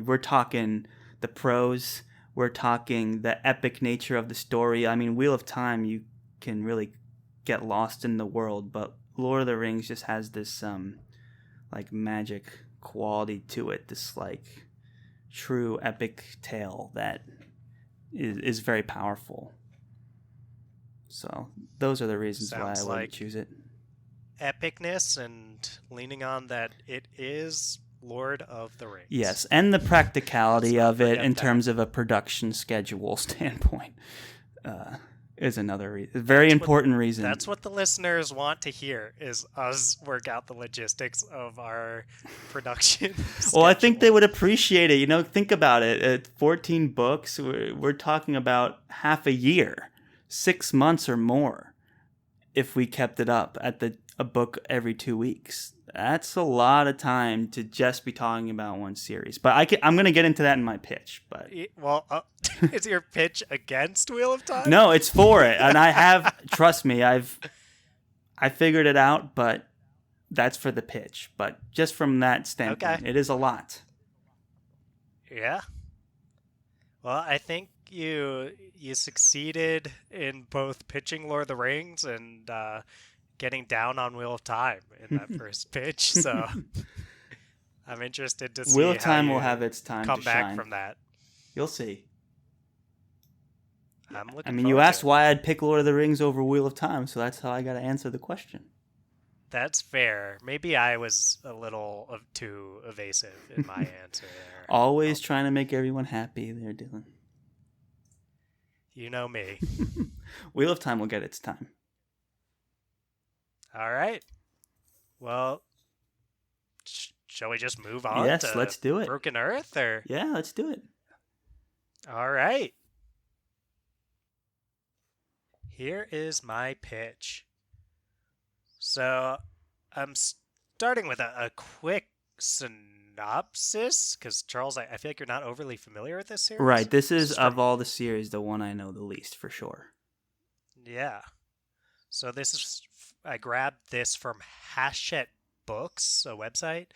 Speaker 1: we're talking the prose, we're talking the epic nature of the story. I mean, Wheel of Time, you can really get lost in the world, but Lord of the Rings just has this like magic quality to it, this like true epic tale that is very powerful. So those are the reasons why I would choose it.
Speaker 2: Epicness and leaning on that it is Lord of the Rings.
Speaker 1: Yes, and the practicality of it in terms of a production schedule standpoint is another reason. Very important reason.
Speaker 2: That's what the listeners want to hear, is us work out the logistics of our production
Speaker 1: Well, I think they would appreciate it. Think about it. At 14 books, we're talking about half a year, 6 months or more, if we kept it up at a book every 2 weeks. That's a lot of time to just be talking about one series. But I'm going to get into that in my pitch. But
Speaker 2: is your pitch against Wheel of Time?
Speaker 1: No, it's for it, and I have. Trust me, I figured it out. But that's for the pitch. But just from that standpoint, It is a lot.
Speaker 2: Yeah. Well, I think you succeeded in both pitching Lord of the Rings and getting down on Wheel of Time in that first pitch, so I'm interested to see
Speaker 1: Wheel of Time
Speaker 2: how
Speaker 1: will have its time
Speaker 2: come
Speaker 1: to
Speaker 2: back
Speaker 1: shine.
Speaker 2: from that.
Speaker 1: You'll see.
Speaker 2: I'm looking
Speaker 1: you asked why I'd pick Lord of the Rings over Wheel of Time, so that's how I got to answer the question.
Speaker 2: That's fair. Maybe I was a little too evasive in my answer there.
Speaker 1: Always trying to make everyone happy there, Dylan.
Speaker 2: You know me.
Speaker 1: Wheel of Time will get its time.
Speaker 2: All right. Well, shall we just move on?
Speaker 1: Yes, let's do it.
Speaker 2: Broken Earth, or
Speaker 1: yeah, let's do it.
Speaker 2: All right. Here is my pitch. So, I'm starting with a quick synopsis, because Charles, I feel like you're not overly familiar with this series.
Speaker 1: Right. This is of all the series the one I know the least for sure.
Speaker 2: Yeah. So I grabbed this from Hachette Books, a website.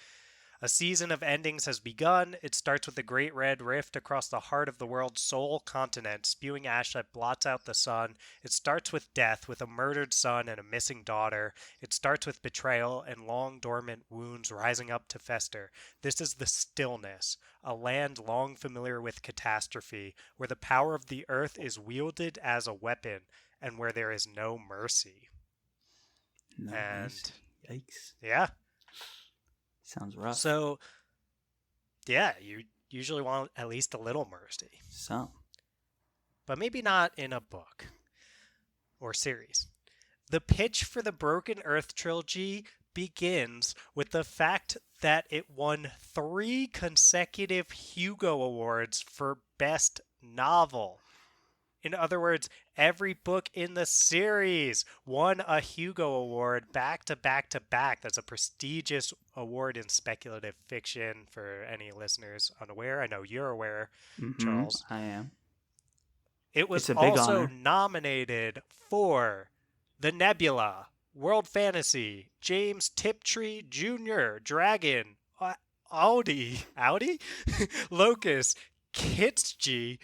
Speaker 2: A season of endings has begun. It starts with the Great Red Rift across the heart of the world's sole continent, spewing ash that blots out the sun. It starts with death, with a murdered son and a missing daughter. It starts with betrayal and long dormant wounds rising up to fester. This is the Stillness, a land long familiar with catastrophe, where the power of the earth is wielded as a weapon, and where there is no mercy.
Speaker 1: Nice. And yikes.
Speaker 2: Yeah.
Speaker 1: Sounds rough.
Speaker 2: So, yeah, you usually want at least a little mercy.
Speaker 1: Some.
Speaker 2: But maybe not in a book or series. The pitch for the Broken Earth trilogy begins with the fact that it won 3 consecutive Hugo Awards for Best Novel. In other words, every book in the series won a Hugo Award back to back to back. That's a prestigious award in speculative fiction for any listeners unaware. I know you're aware, Charles.
Speaker 1: I am.
Speaker 2: It was also nominated for The Nebula, World Fantasy, James Tiptree Jr., Dragon, Audi, Locus, Kitschy,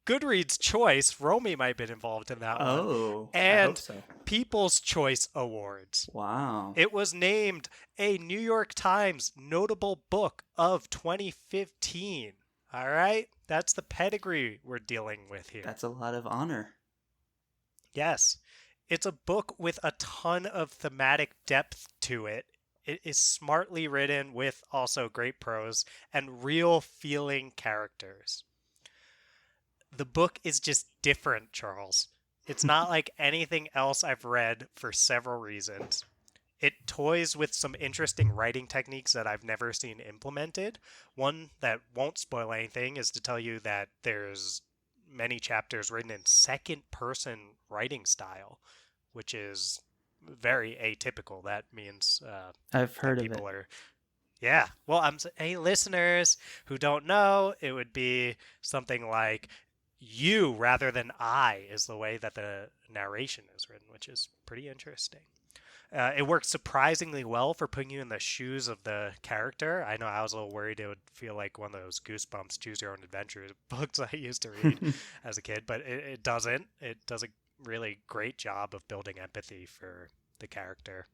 Speaker 2: Goodreads Choice, Romy might have been involved in that one, and
Speaker 1: I hope so.
Speaker 2: People's Choice Awards.
Speaker 1: Wow.
Speaker 2: It was named a New York Times Notable Book of 2015. All right? That's the pedigree we're dealing with here.
Speaker 1: That's a lot of honor.
Speaker 2: Yes. It's a book with a ton of thematic depth to it. It is smartly written with also great prose and real feeling characters. The book is just different, Charles. It's not like anything else I've read for several reasons. It toys with some interesting writing techniques that I've never seen implemented. One that won't spoil anything is to tell you that there's many chapters written in second-person writing style, which is very atypical. That means
Speaker 1: I've heard
Speaker 2: people
Speaker 1: of it.
Speaker 2: are Yeah. Well, hey, listeners who don't know, it would be something like you rather than I is the way that the narration is written, which is pretty interesting. It works surprisingly well for putting you in the shoes of the character. I know I was a little worried it would feel like one of those Goosebumps Choose Your Own Adventure books I used to read as a kid, but it doesn't. It does a really great job of building empathy for the character.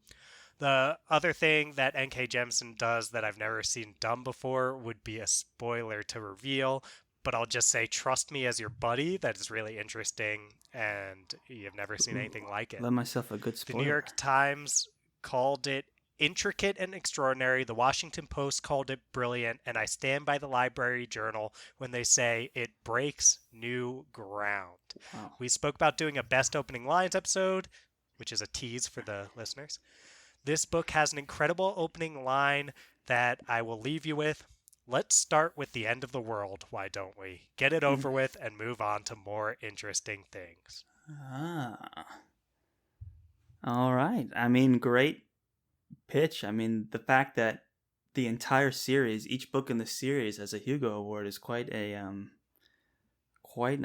Speaker 2: The other thing that N.K. Jemisin does that I've never seen done before would be a spoiler to reveal, but I'll just say, trust me as your buddy. That is really interesting, and you've never seen
Speaker 1: Ooh,
Speaker 2: anything like it.
Speaker 1: love myself a good
Speaker 2: The New
Speaker 1: spoiler.
Speaker 2: York Times called it intricate and extraordinary. The Washington Post called it brilliant, and I stand by the Library Journal when they say it breaks new ground.
Speaker 1: Wow.
Speaker 2: We spoke about doing a best opening lines episode, which is a tease for the listeners. This book has an incredible opening line that I will leave you with. Let's start with the end of the world, why don't we? Get it over with and move on to more interesting things.
Speaker 1: Ah. All right. I mean, great pitch. I mean, the fact that the entire series, each book in the series has a Hugo Award is quite an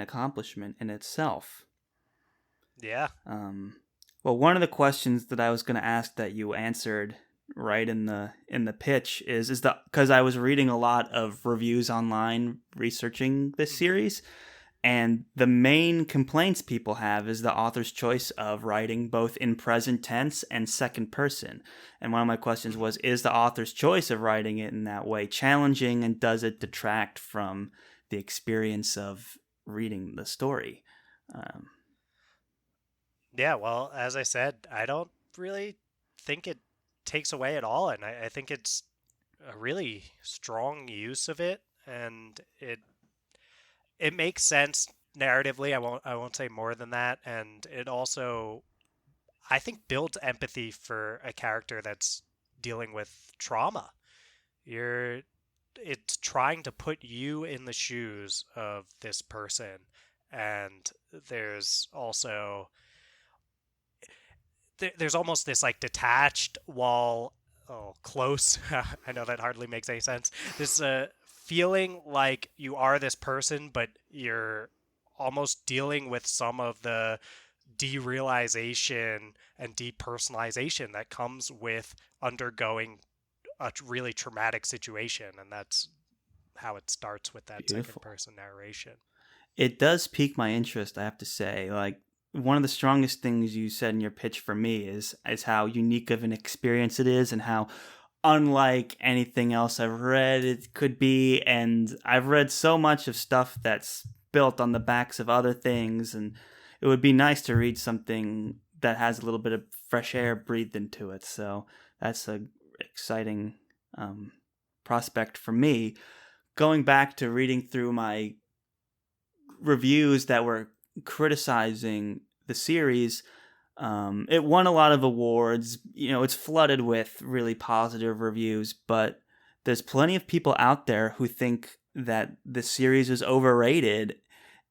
Speaker 1: accomplishment in itself.
Speaker 2: Yeah.
Speaker 1: Well, one of the questions that I was going to ask that you answered right in the pitch is the because I was reading a lot of reviews online researching this series, and the main complaints people have is the author's choice of writing both in present tense and second person. And one of my questions was, is the author's choice of writing it in that way challenging, and does it detract from the experience of reading the story?
Speaker 2: Yeah, well, as I said, I don't really think it takes away at all, and I think it's a really strong use of it, and it makes sense narratively. I won't say more than that, and it also I think builds empathy for a character that's dealing with trauma. You're it's trying to put you in the shoes of this person, and there's also there's almost this like detached while close. I know that hardly makes any sense. This feeling like you are this person, but you're almost dealing with some of the derealization and depersonalization that comes with undergoing a really traumatic situation, and that's how it starts with that second
Speaker 1: Beautiful.
Speaker 2: person narration.
Speaker 1: It does pique my interest, I have to say. Like, one of the strongest things you said in your pitch for me is how unique of an experience it is, and how unlike anything else I've read it could be. And I've read so much of stuff that's built on the backs of other things, and it would be nice to read something that has a little bit of fresh air breathed into it. So that's a exciting prospect for me. Going back to reading through my reviews that were criticizing the series, it won a lot of awards. You know, it's flooded with really positive reviews, but there's plenty of people out there who think that the series is overrated.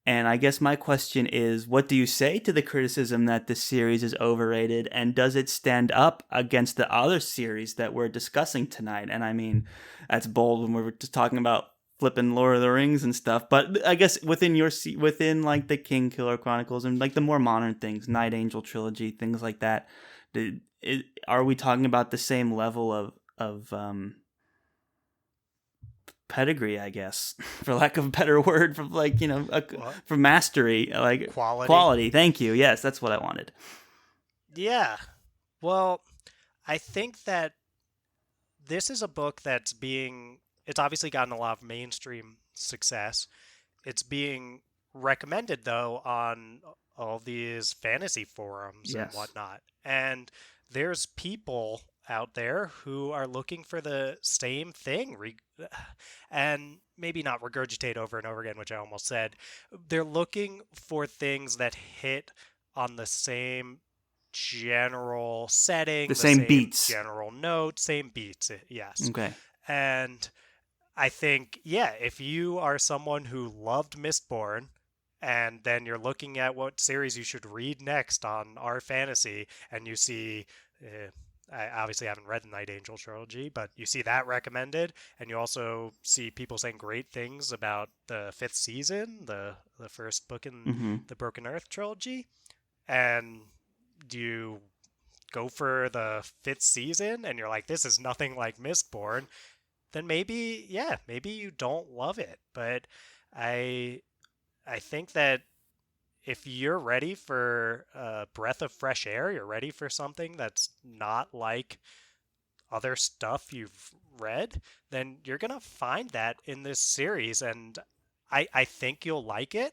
Speaker 1: And I guess my question is, what do you say to the criticism that this series is overrated, and does it stand up against the other series that we're discussing tonight? And I mean, that's bold when we're just talking about flipping Lord of the Rings and stuff, but I guess within like the King Killer Chronicles and like the more modern things, Night Angel trilogy, things like that, are we talking about the same level of pedigree, I guess, for lack of a better word, for like, you know, for mastery, like quality? Thank you. Yes, that's what I wanted.
Speaker 2: Yeah. Well, I think that this is a book it's obviously gotten a lot of mainstream success. It's being recommended, though, on all these fantasy forums and whatnot. And there's people out there who are looking for the same thing, and maybe not regurgitate over and over again, which I almost said. They're looking for things that hit on the same general setting,
Speaker 1: the same beats,
Speaker 2: general note, same beats. Yes.
Speaker 1: Okay.
Speaker 2: And I think, yeah, if you are someone who loved Mistborn, and then you're looking at what series you should read next on our fantasy, and you see I obviously haven't read the Night Angel trilogy, but you see that recommended, and you also see people saying great things about the fifth season, the first book in
Speaker 1: Mm-hmm.
Speaker 2: the Broken Earth trilogy. And do you go for the fifth season and you're like, this is nothing like Mistborn, then maybe, yeah, maybe you don't love it. But I I think that if you're ready for a breath of fresh air, you're ready for something that's not like other stuff you've read, then you're going to find that in this series. And I think you'll like it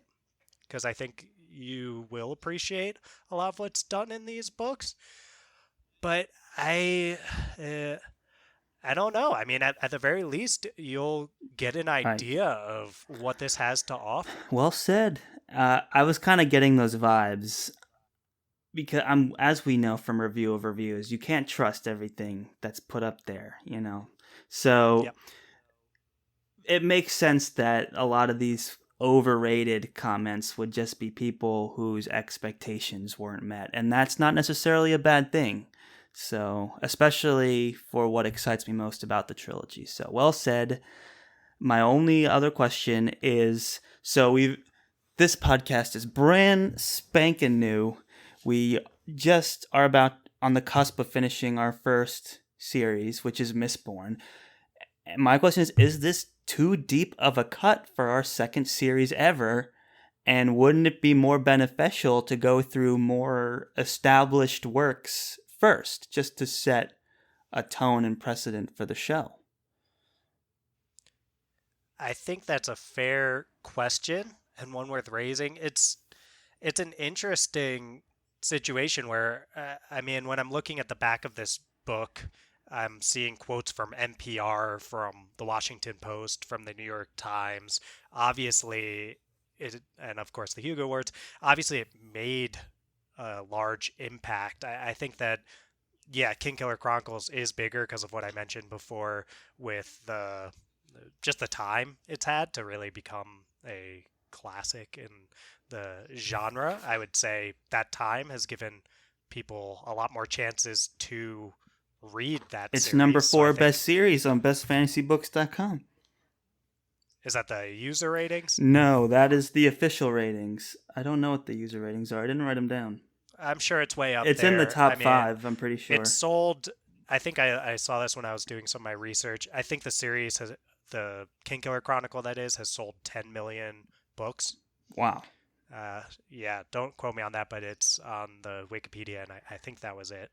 Speaker 2: because I think you will appreciate a lot of what's done in these books. But uh, I don't know. I mean, at the very least, you'll get an
Speaker 1: Right.
Speaker 2: idea of what this has to offer.
Speaker 1: Well said. I was kind of getting those vibes because as we know from review of reviews, you can't trust everything that's put up there, you know. So
Speaker 2: Yep.
Speaker 1: it makes sense that a lot of these overrated comments would just be people whose expectations weren't met, and that's not necessarily a bad thing. So, especially for what excites me most about the trilogy. So, well said. My only other question is, this podcast is brand spanking new. We just are about on the cusp of finishing our first series, which is Mistborn. And my question is this too deep of a cut for our second series ever? And wouldn't it be more beneficial to go through more established works first, just to set a tone and precedent for the show?
Speaker 2: I think that's a fair question and one worth raising. It's an interesting situation where I mean, when I'm looking at the back of this book, I'm seeing quotes from NPR, from the Washington Post, from the New York Times. Obviously, and of course the Hugo Awards. Obviously, it made a large impact. I think that yeah, Kingkiller Chronicles is bigger because of what I mentioned before with the just the time it's had to really become a classic in the genre. I would say that time has given people a lot more chances to read that
Speaker 1: It's number
Speaker 2: series. So I
Speaker 1: 4 best
Speaker 2: think,
Speaker 1: series on bestfantasybooks.com.
Speaker 2: is that the user ratings?
Speaker 1: No, that is the official ratings. I don't know what the user ratings are. I didn't write them down.
Speaker 2: I'm sure it's way up
Speaker 1: It's in the
Speaker 2: there. I
Speaker 1: top
Speaker 2: mean,
Speaker 1: 5, I'm pretty
Speaker 2: it's
Speaker 1: sure.
Speaker 2: sold. I think I saw this when I was doing some of my research. I think the series has the Kingkiller Chronicle that is has sold 10 million books.
Speaker 1: Wow.
Speaker 2: Yeah, don't quote me on that, but it's on the Wikipedia, and I think that was it.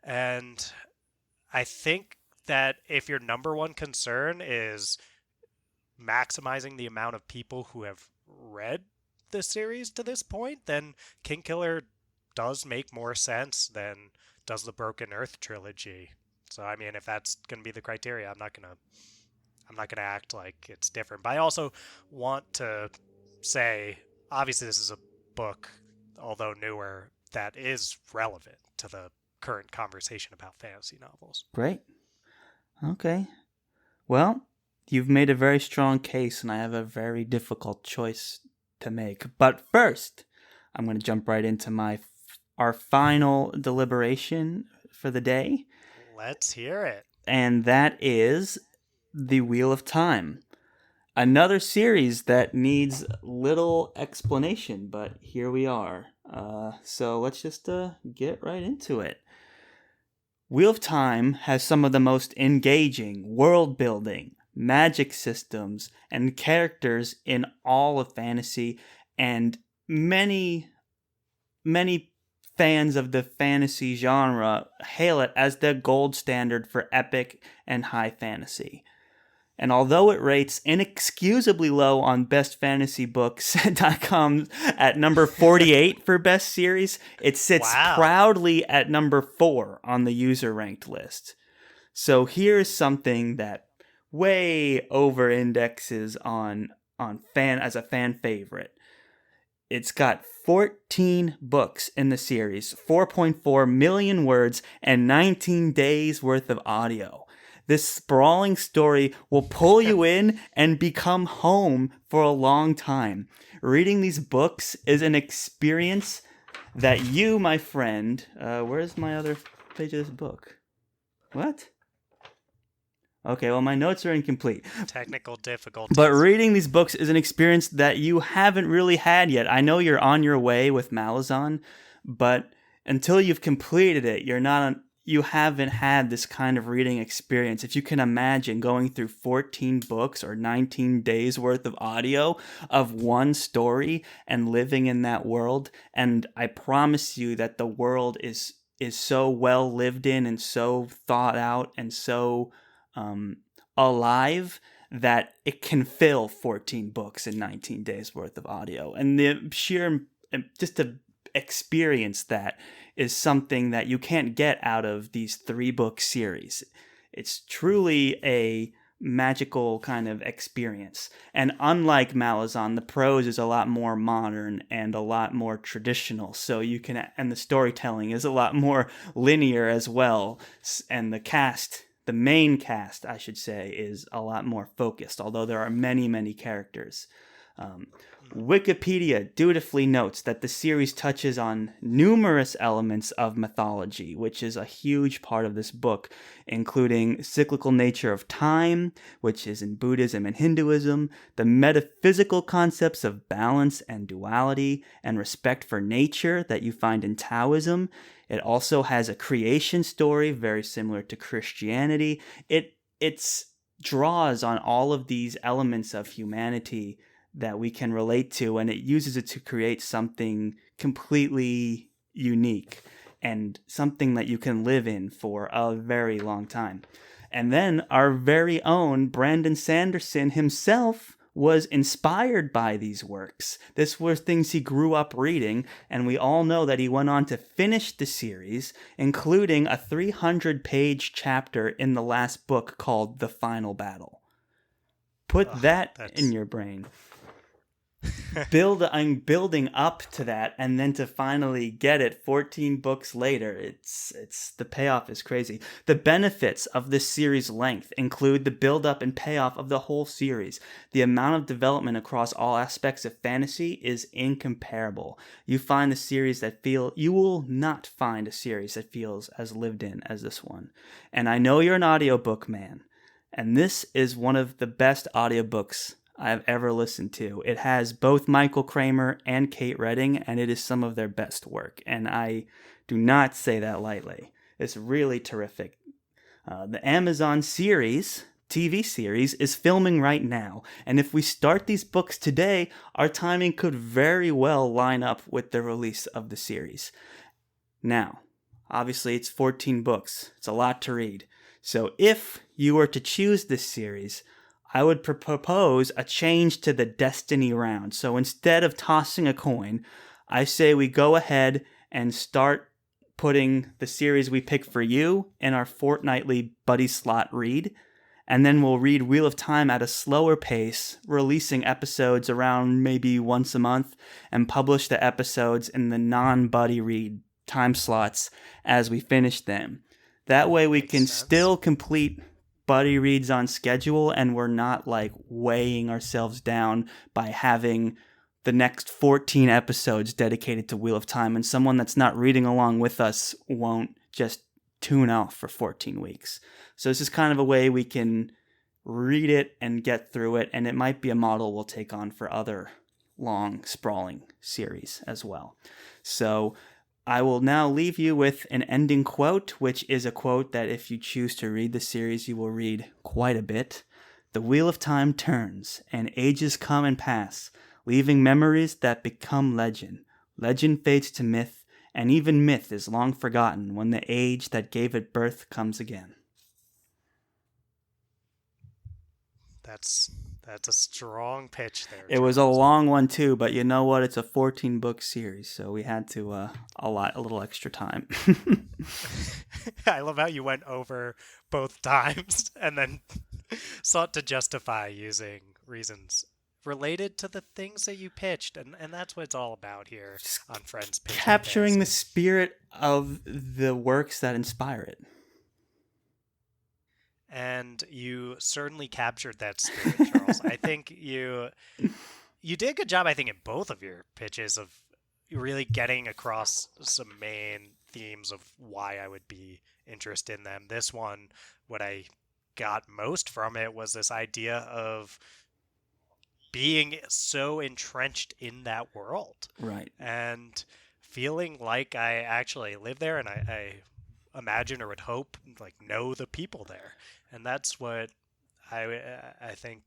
Speaker 2: And I think that if your number one concern is maximizing the amount of people who have read the series to this point, then Kingkiller does make more sense than does the Broken Earth trilogy. So I mean, if that's going to be the criteria, I'm not gonna act like it's different. But I also want to say, obviously, this is a book, although newer, that is relevant to the current conversation about fantasy novels.
Speaker 1: Great. Okay. Well, you've made a very strong case, and I have a very difficult choice to make. But first, I'm going to jump right into our final deliberation for the day,
Speaker 2: Let's hear it.
Speaker 1: and that is The Wheel of Time. Another series that needs little explanation, but here we are. So let's just get right into it. Wheel of Time has some of the most engaging world building, magic systems, and characters in all of fantasy, and many fans of the fantasy genre hail it as the gold standard for epic and high fantasy. And although it rates inexcusably low on bestfantasybooks.com at number 48 for best series, it sits proudly at number 4 on the user ranked list. So here's something that way over indexes on fan as a fan favorite. It's got 14 books in the series, 4.4 million words, and 19 days worth of audio. This sprawling story will pull you in and become home for a long time. Reading these books is an experience that you, my friend, where's my other page of this book? What? Okay, well, my notes are incomplete.
Speaker 2: Technical difficulties.
Speaker 1: But reading these books is an experience that you haven't really had yet. I know you're on your way with Malazan, but until you've completed it, you haven't had this kind of reading experience. If you can imagine going through 14 books or 19 days worth of audio of one story and living in that world, and I promise you that the world is so well lived in and so thought out and so alive that it can fill 14 books in 19 days worth of audio. And the sheer, just to experience that is something that you can't get out of these 3-book series. It's truly a magical kind of experience. And unlike Malazan, the prose is a lot more modern and a lot more traditional. So and the storytelling is a lot more linear as well. And the main cast, I should say, is a lot more focused, although there are many, many characters. Wikipedia dutifully notes that the series touches on numerous elements of mythology, which is a huge part of this book, including cyclical nature of time, which is in Buddhism and Hinduism, the metaphysical concepts of balance and duality, and respect for nature that you find in Taoism. It also has a creation story, very similar to Christianity. It draws on all of these elements of humanity that we can relate to, and it uses it to create something completely unique and something that you can live in for a very long time. And then our very own Brandon Sanderson himself was inspired by these works. This were things he grew up reading, and we all know that he went on to finish the series, including a 300-page chapter in the last book called The Final Battle. Put that in your brain. I'm building up to that, and then to finally get it 14 books later, it's the payoff is crazy. The benefits of this series' length include the build-up and payoff of the whole series. The amount of development across all aspects of fantasy is incomparable. You will not find a series that feels as lived in as this one. And I know you're an audiobook man, and this is one of the best audiobooks I've ever listened to. It has both Michael Kramer and Kate Redding, and it is some of their best work. And I do not say that lightly. It's really terrific. The Amazon series, TV series, is filming right now. And if we start these books today, our timing could very well line up with the release of the series. Now, obviously it's 14 books. It's a lot to read. So if you were to choose this series, I would propose a change to the Destiny round. So instead of tossing a coin, I say we go ahead and start putting the series we pick for you in our fortnightly buddy slot read. And then we'll read Wheel of Time at a slower pace, releasing episodes around maybe once a month, and publish the episodes in the non-buddy read time slots as we finish them. That way we can still complete buddy reads on schedule, and we're not like weighing ourselves down by having the next 14 episodes dedicated to Wheel of Time, and someone that's not reading along with us won't just tune off for 14 weeks. So this is kind of a way we can read it and get through it, and it might be a model we'll take on for other long, sprawling series as well. So I will now leave you with an ending quote, which is a quote that if you choose to read the series, you will read quite a bit. The wheel of time turns, and ages come and pass, leaving memories that become legend. Legend fades to myth, and even myth is long forgotten when the age that gave it birth comes again.
Speaker 2: That's a strong pitch there.
Speaker 1: It was a long one too, but you know what? It's a 14-book series, so we had to a little extra time.
Speaker 2: I love how you went over both times and then sought to justify using reasons related to the things that you pitched, and that's what it's all about here on Friends Pitching.
Speaker 1: Capturing the spirit of the works that inspire it.
Speaker 2: And you certainly captured that spirit, Charles. I think you did a good job, I think, in both of your pitches of really getting across some main themes of why I would be interested in them. This one, what I got most from it was this idea of being so entrenched in that world.
Speaker 1: Right.
Speaker 2: And feeling like I actually live there, and I imagine or would hope like know the people there. And that's what I think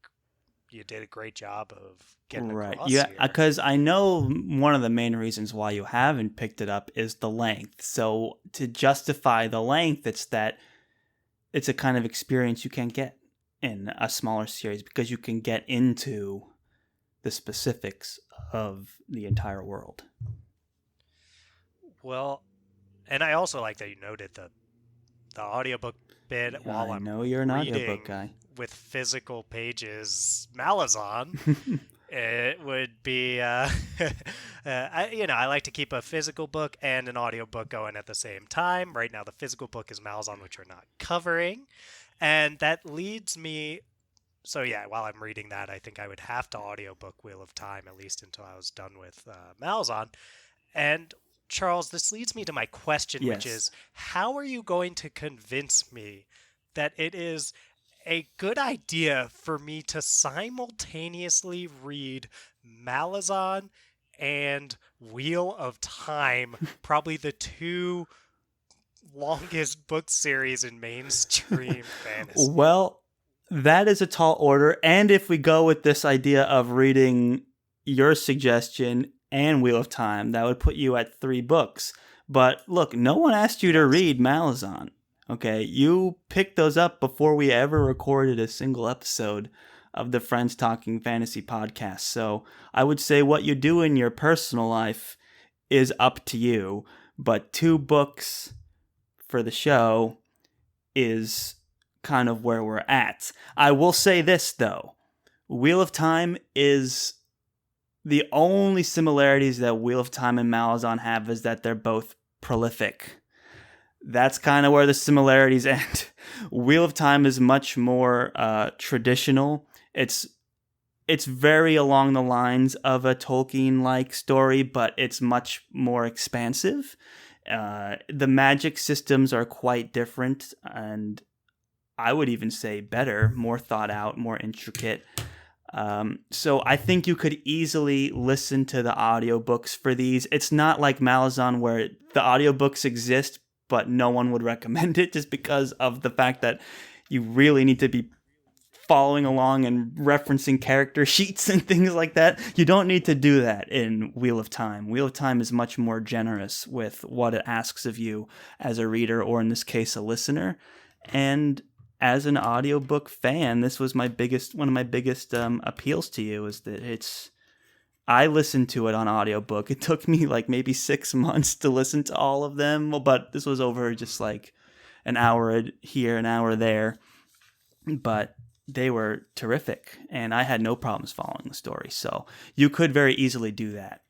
Speaker 2: you did a great job of getting across
Speaker 1: Yeah,
Speaker 2: here.
Speaker 1: because I know one of the main reasons why you haven't picked it up is the length. So to justify the length, it's that it's a kind of experience you can't get in a smaller series because you can get into the specifics of the entire world.
Speaker 2: Well, and I also like that you noted the audiobook bit while
Speaker 1: I
Speaker 2: I'm
Speaker 1: know you're an audiobook
Speaker 2: reading
Speaker 1: guy.
Speaker 2: with physical pages Malazan. It would be, I like to keep a physical book and an audiobook going at the same time. Right now, the physical book is Malazan, which we're not covering. And that leads me, so yeah, while I'm reading that, I think I would have to audiobook Wheel of Time, at least until I was done with Malazan. And Charles, this leads me to my question, which is, how are you going to convince me that it is a good idea for me to simultaneously read Malazan and Wheel of Time, probably the two longest book series in mainstream fantasy?
Speaker 1: Well, that is a tall order. And if we go with this idea of reading your suggestion and Wheel of Time, that would put you at 3 books. But look, no one asked you to read Malazan. Okay, you picked those up before we ever recorded a single episode of the Friends Talking Fantasy podcast. So I would say what you do in your personal life is up to you. But 2 books for the show is kind of where we're at. I will say this, though. Wheel of Time is... the only similarities that Wheel of Time and Malazan have is that they're both prolific. That's kind of where the similarities end. Wheel of Time is much more traditional. It's very along the lines of a Tolkien-like story, but it's much more expansive. The magic systems are quite different, and I would even say better, more thought out, more intricate. So I think you could easily listen to the audiobooks for these. It's not like Malazan where the audiobooks exist, but no one would recommend it just because of the fact that you really need to be following along and referencing character sheets and things like that. You don't need to do that in Wheel of Time. Wheel of Time is much more generous with what it asks of you as a reader, or in this case, a listener. And as an audiobook fan, this was one of my biggest appeals to you, is that I listened to it on audiobook. It took me like maybe 6 months to listen to all of them, but this was over just like an hour here, an hour there. But they were terrific, and I had no problems following the story. So you could very easily do that.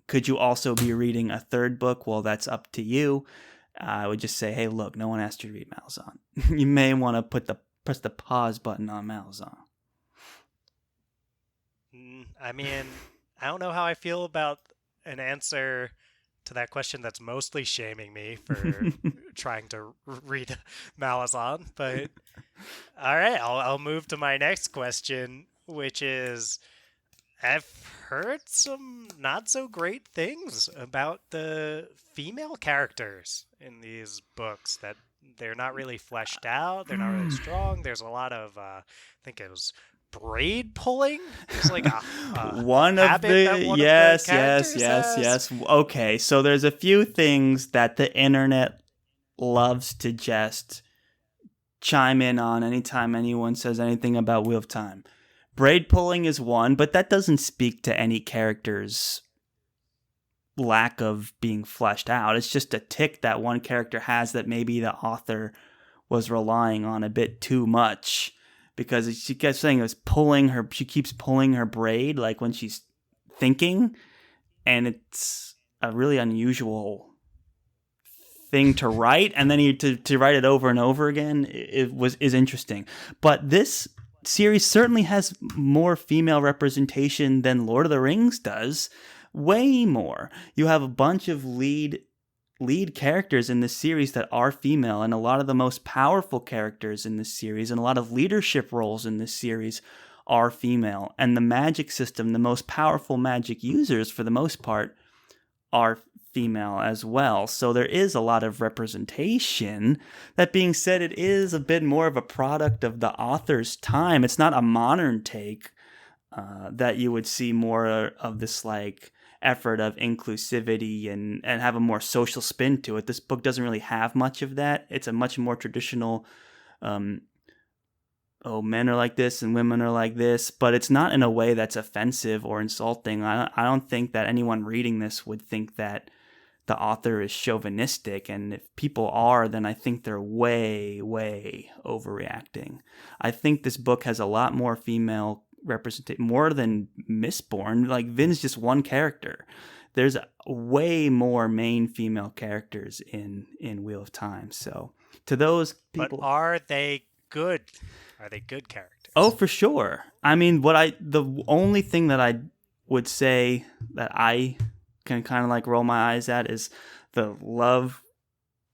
Speaker 1: Could you also be reading a 3rd book? Well, that's up to you. I would just say, hey, look, no one asked you to read Malazan. You may want to press the pause button on Malazan.
Speaker 2: I mean, I don't know how I feel about an answer to that question that's mostly shaming me for trying to read Malazan. But all right, I'll move to my next question, which is, I've heard some not so great things about the female characters in these books, that they're not really fleshed out, they're not really strong. There's a lot of, I think it was braid pulling. It's like
Speaker 1: one of the yes. Okay, so there's a few things that the internet loves to just chime in on anytime anyone says anything about Wheel of Time. Braid pulling is one, but that doesn't speak to any character's lack of being fleshed out. It's just a tick that one character has that maybe the author was relying on a bit too much, because she kept saying it was she keeps pulling her braid like when she's thinking, and it's a really unusual thing to write, and then to write it over and over again is interesting. But this series certainly has more female representation than Lord of the Rings does. Way more. You have a bunch of lead lead characters in this series that are female, and a lot of the most powerful characters in this series and a lot of leadership roles in this series are female. And the magic system, the most powerful magic users for the most part are female as well. So there is a lot of representation. That being said, it is a bit more of a product of the author's time. It's not a modern take that you would see more of this like effort of inclusivity and have a more social spin to it. This book doesn't really have much of that. It's a much more traditional men are like this and women are like this, but it's not in a way that's offensive or insulting. I don't think that anyone reading this would think that the author is chauvinistic, and if people are, then I think they're way, way overreacting. I think this book has a lot more female representation, more than Mistborn. Like, Vin's just one character. There's way more main female characters in Wheel of Time. So to those people,
Speaker 2: but are they good? Are they good characters?
Speaker 1: Oh, for sure. I mean, the only thing that I would say that I can kind of like roll my eyes at is the love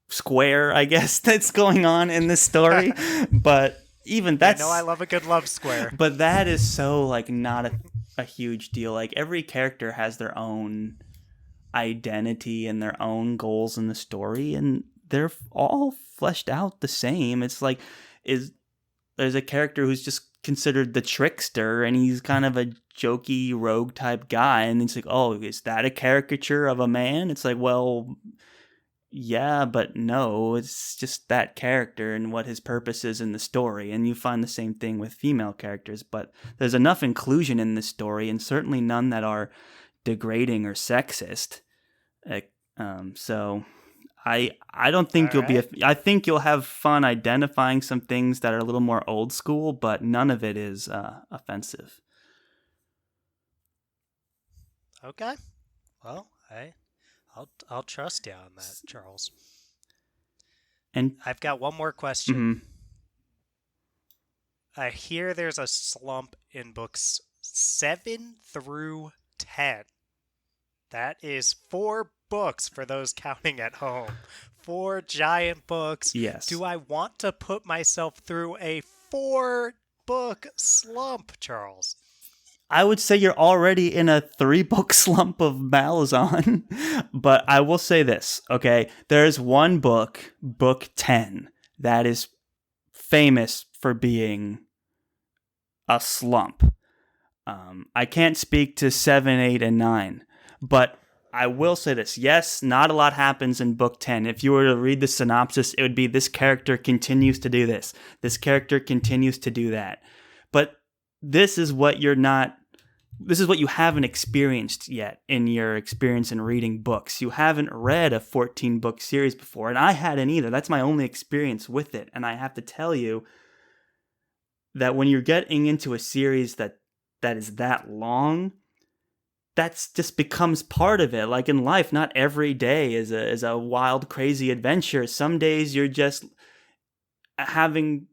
Speaker 1: square, I guess, that's going on in this story. But even that's...
Speaker 2: I love a good love square.
Speaker 1: But that is so like not a huge deal. Like, every character has their own identity and their own goals in the story, and they're all fleshed out the same. It's like, there's a character who's just considered the trickster, and he's kind of a jokey rogue type guy, and it's like, oh, is that a caricature of a man? It's like, well, yeah, but no, it's just that character and what his purpose is in the story. And you find the same thing with female characters, but there's enough inclusion in this story, and certainly none that are degrading or sexist. So I don't think I think you'll have fun identifying some things that are a little more old school, but none of it is offensive.
Speaker 2: Okay. Well, I'll trust you on that, Charles.
Speaker 1: And
Speaker 2: I've got one more question.
Speaker 1: Mm-hmm.
Speaker 2: I hear there's a slump in books 7 through 10. That is 4 books for those counting at home. 4 giant books.
Speaker 1: Yes.
Speaker 2: Do I want to put myself through a 4-book slump, Charles?
Speaker 1: I would say you're already in a 3-book slump of Malazan. But I will say this, okay? There's one book, book 10, that is famous for being a slump. I can't speak to 7, 8, and 9. But I will say this. Yes, not a lot happens in book 10. If you were to read the synopsis, it would be this character continues to do this. This character continues to do that. But this is what you haven't experienced yet in your experience in reading books. You haven't read a 14-book series before, and I hadn't either. That's my only experience with it. And I have to tell you that when you're getting into a series that is that long, that's just becomes part of it. Like in life, not every day is a wild, crazy adventure. Some days you're just having,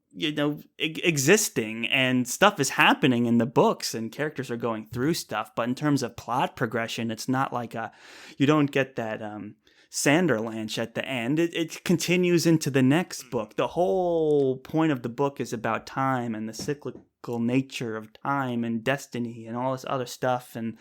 Speaker 1: existing, and stuff is happening in the books and characters are going through stuff. But in terms of plot progression, it's not like you don't get that Sanderlanche at the end. It continues into the next book. The whole point of the book is about time and the cyclical nature of time and destiny and all this other stuff. And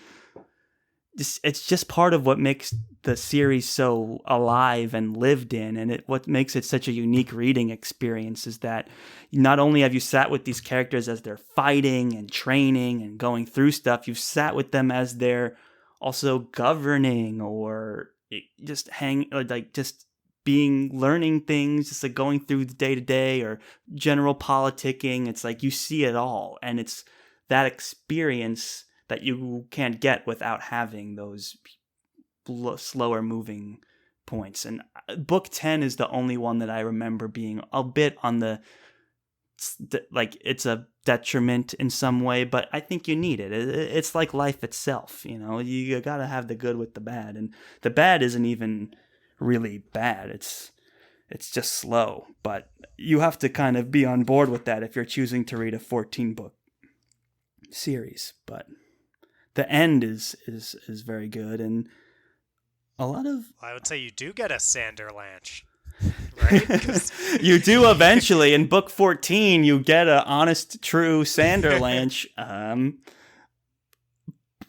Speaker 1: it's just part of what makes the series so alive and lived in, and what makes it such a unique reading experience is that not only have you sat with these characters as they're fighting and training and going through stuff, you've sat with them as they're also governing or just learning things, just like going through the day-to-day or general politicking. It's like you see it all, and it's that experience that you can't get without having those slower moving points. And book 10 is the only one that I remember being a bit on it's a detriment in some way, but I think you need it. It's like life itself, you gotta have the good with the bad, and the bad isn't even really bad. It's just slow, but you have to kind of be on board with that if you're choosing to read a 14-book series. But the end is very good, and a lot of
Speaker 2: I would say you do get a Sanderlanche, right? 'Cause
Speaker 1: you do eventually in book 14 you get a honest true Sanderlanche.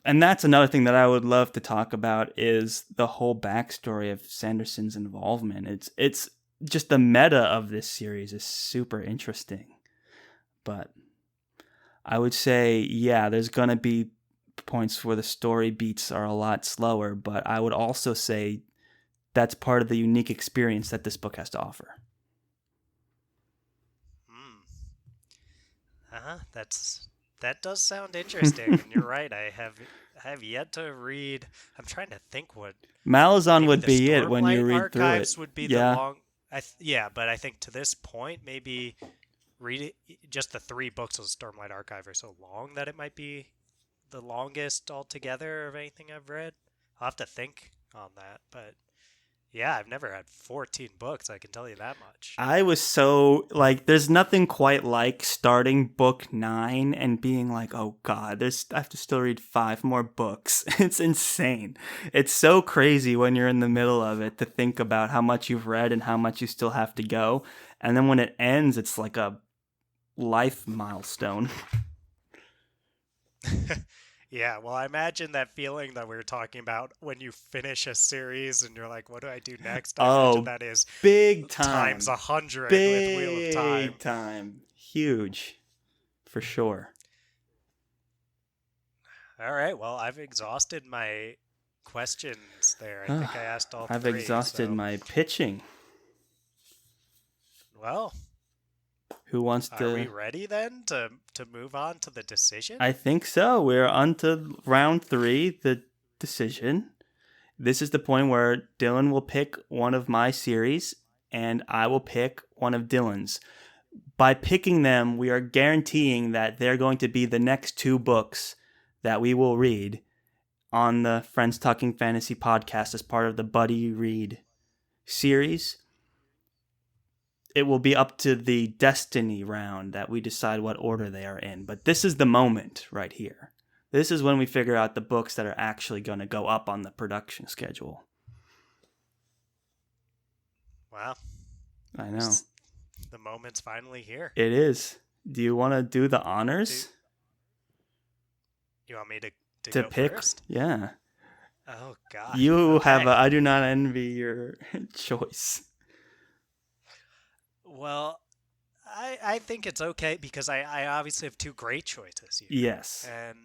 Speaker 1: And that's another thing that I would love to talk about is the whole backstory of Sanderson's involvement. It's just the meta of this series is super interesting. But I would say, yeah, there's going to be points where the story beats are a lot slower, but I would also say that's part of the unique experience that this book has to offer.
Speaker 2: That does sound interesting, and you're right. I have yet to read. I'm trying to think what
Speaker 1: Malazan would
Speaker 2: the
Speaker 1: be it when you
Speaker 2: Stormlight
Speaker 1: read
Speaker 2: Archives
Speaker 1: through it.
Speaker 2: would be
Speaker 1: Yeah.
Speaker 2: the long. Yeah, but I think to this point, maybe read it. Just the 3 books of the Stormlight Archive are so long that it might be the longest altogether of anything I've read. I'll have to think on that, but yeah, I've never had 14 books. I can tell you that much.
Speaker 1: I was so like, there's nothing quite like starting book 9 and being like, oh god, I have to still read 5 more books. It's insane. It's so crazy when you're in the middle of it to think about how much you've read and how much you still have to go. And then when it ends, it's like a life milestone.
Speaker 2: Yeah, well, I imagine that feeling that we were talking about when you finish a series and you're like, what do I do next? I imagine that is
Speaker 1: big time.
Speaker 2: times 100 with Wheel of Time.
Speaker 1: Big time. Huge. For sure.
Speaker 2: All right, well, I've exhausted my questions there. I think I asked all 3.
Speaker 1: I've exhausted my pitching.
Speaker 2: Well,
Speaker 1: who wants to...
Speaker 2: Are we ready then to move on to the decision?
Speaker 1: I think so. We're on to round 3, the decision. This is the point where Dylan will pick one of my series and I will pick one of Dylan's. By picking them, we are guaranteeing that they're going to be the next 2 books that we will read on the Friends Talking Fantasy podcast as part of the Buddy Read series. It will be up to the Destiny round that we decide what order they are in. But this is the moment right here. This is when we figure out the books that are actually going to go up on the production schedule.
Speaker 2: Wow.
Speaker 1: I know.
Speaker 2: The moment's finally here.
Speaker 1: It is. Do you want to do the honors?
Speaker 2: You want me to go
Speaker 1: pick?
Speaker 2: First?
Speaker 1: Yeah.
Speaker 2: Oh, God.
Speaker 1: You
Speaker 2: Okay.
Speaker 1: have I do not envy your choice.
Speaker 2: Well, I think it's okay because I obviously have 2 great choices here.
Speaker 1: Yes.
Speaker 2: And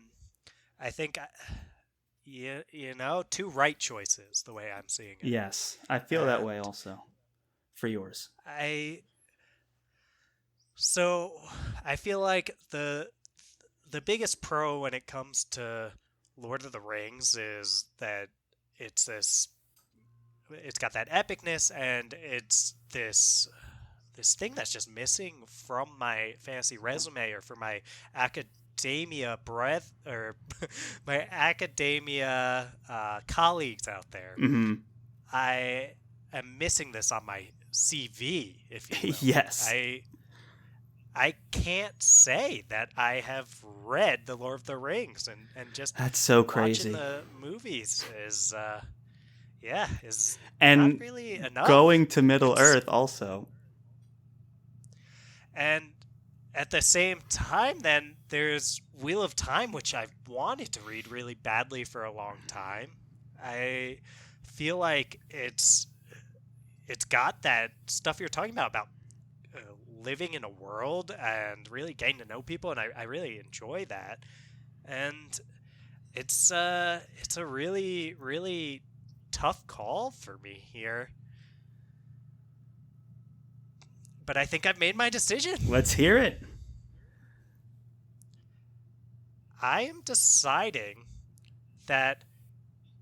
Speaker 2: I think, 2 right choices, the way I'm seeing it.
Speaker 1: Yes. I feel that way also for yours.
Speaker 2: So I feel like the biggest pro when it comes to Lord of the Rings is that it's got that epicness, and it's this thing that's just missing from my fantasy resume or from my academia breadth or my academia colleagues out there.
Speaker 1: Mm-hmm.
Speaker 2: I am missing this on my CV, if you will.
Speaker 1: Yes.
Speaker 2: I can't say that I have read The Lord of the Rings and just
Speaker 1: that's so crazy.
Speaker 2: Watching the movies is
Speaker 1: and
Speaker 2: not really enough.
Speaker 1: Going to Middle Earth also.
Speaker 2: And at the same time, then there's Wheel of Time, which I've wanted to read really badly for a long time. I feel like it's got that stuff you're talking about living in a world and really getting to know people, and I really enjoy that. And it's a really, really tough call for me here. But I think I've made my decision.
Speaker 1: Let's hear it.
Speaker 2: I am deciding that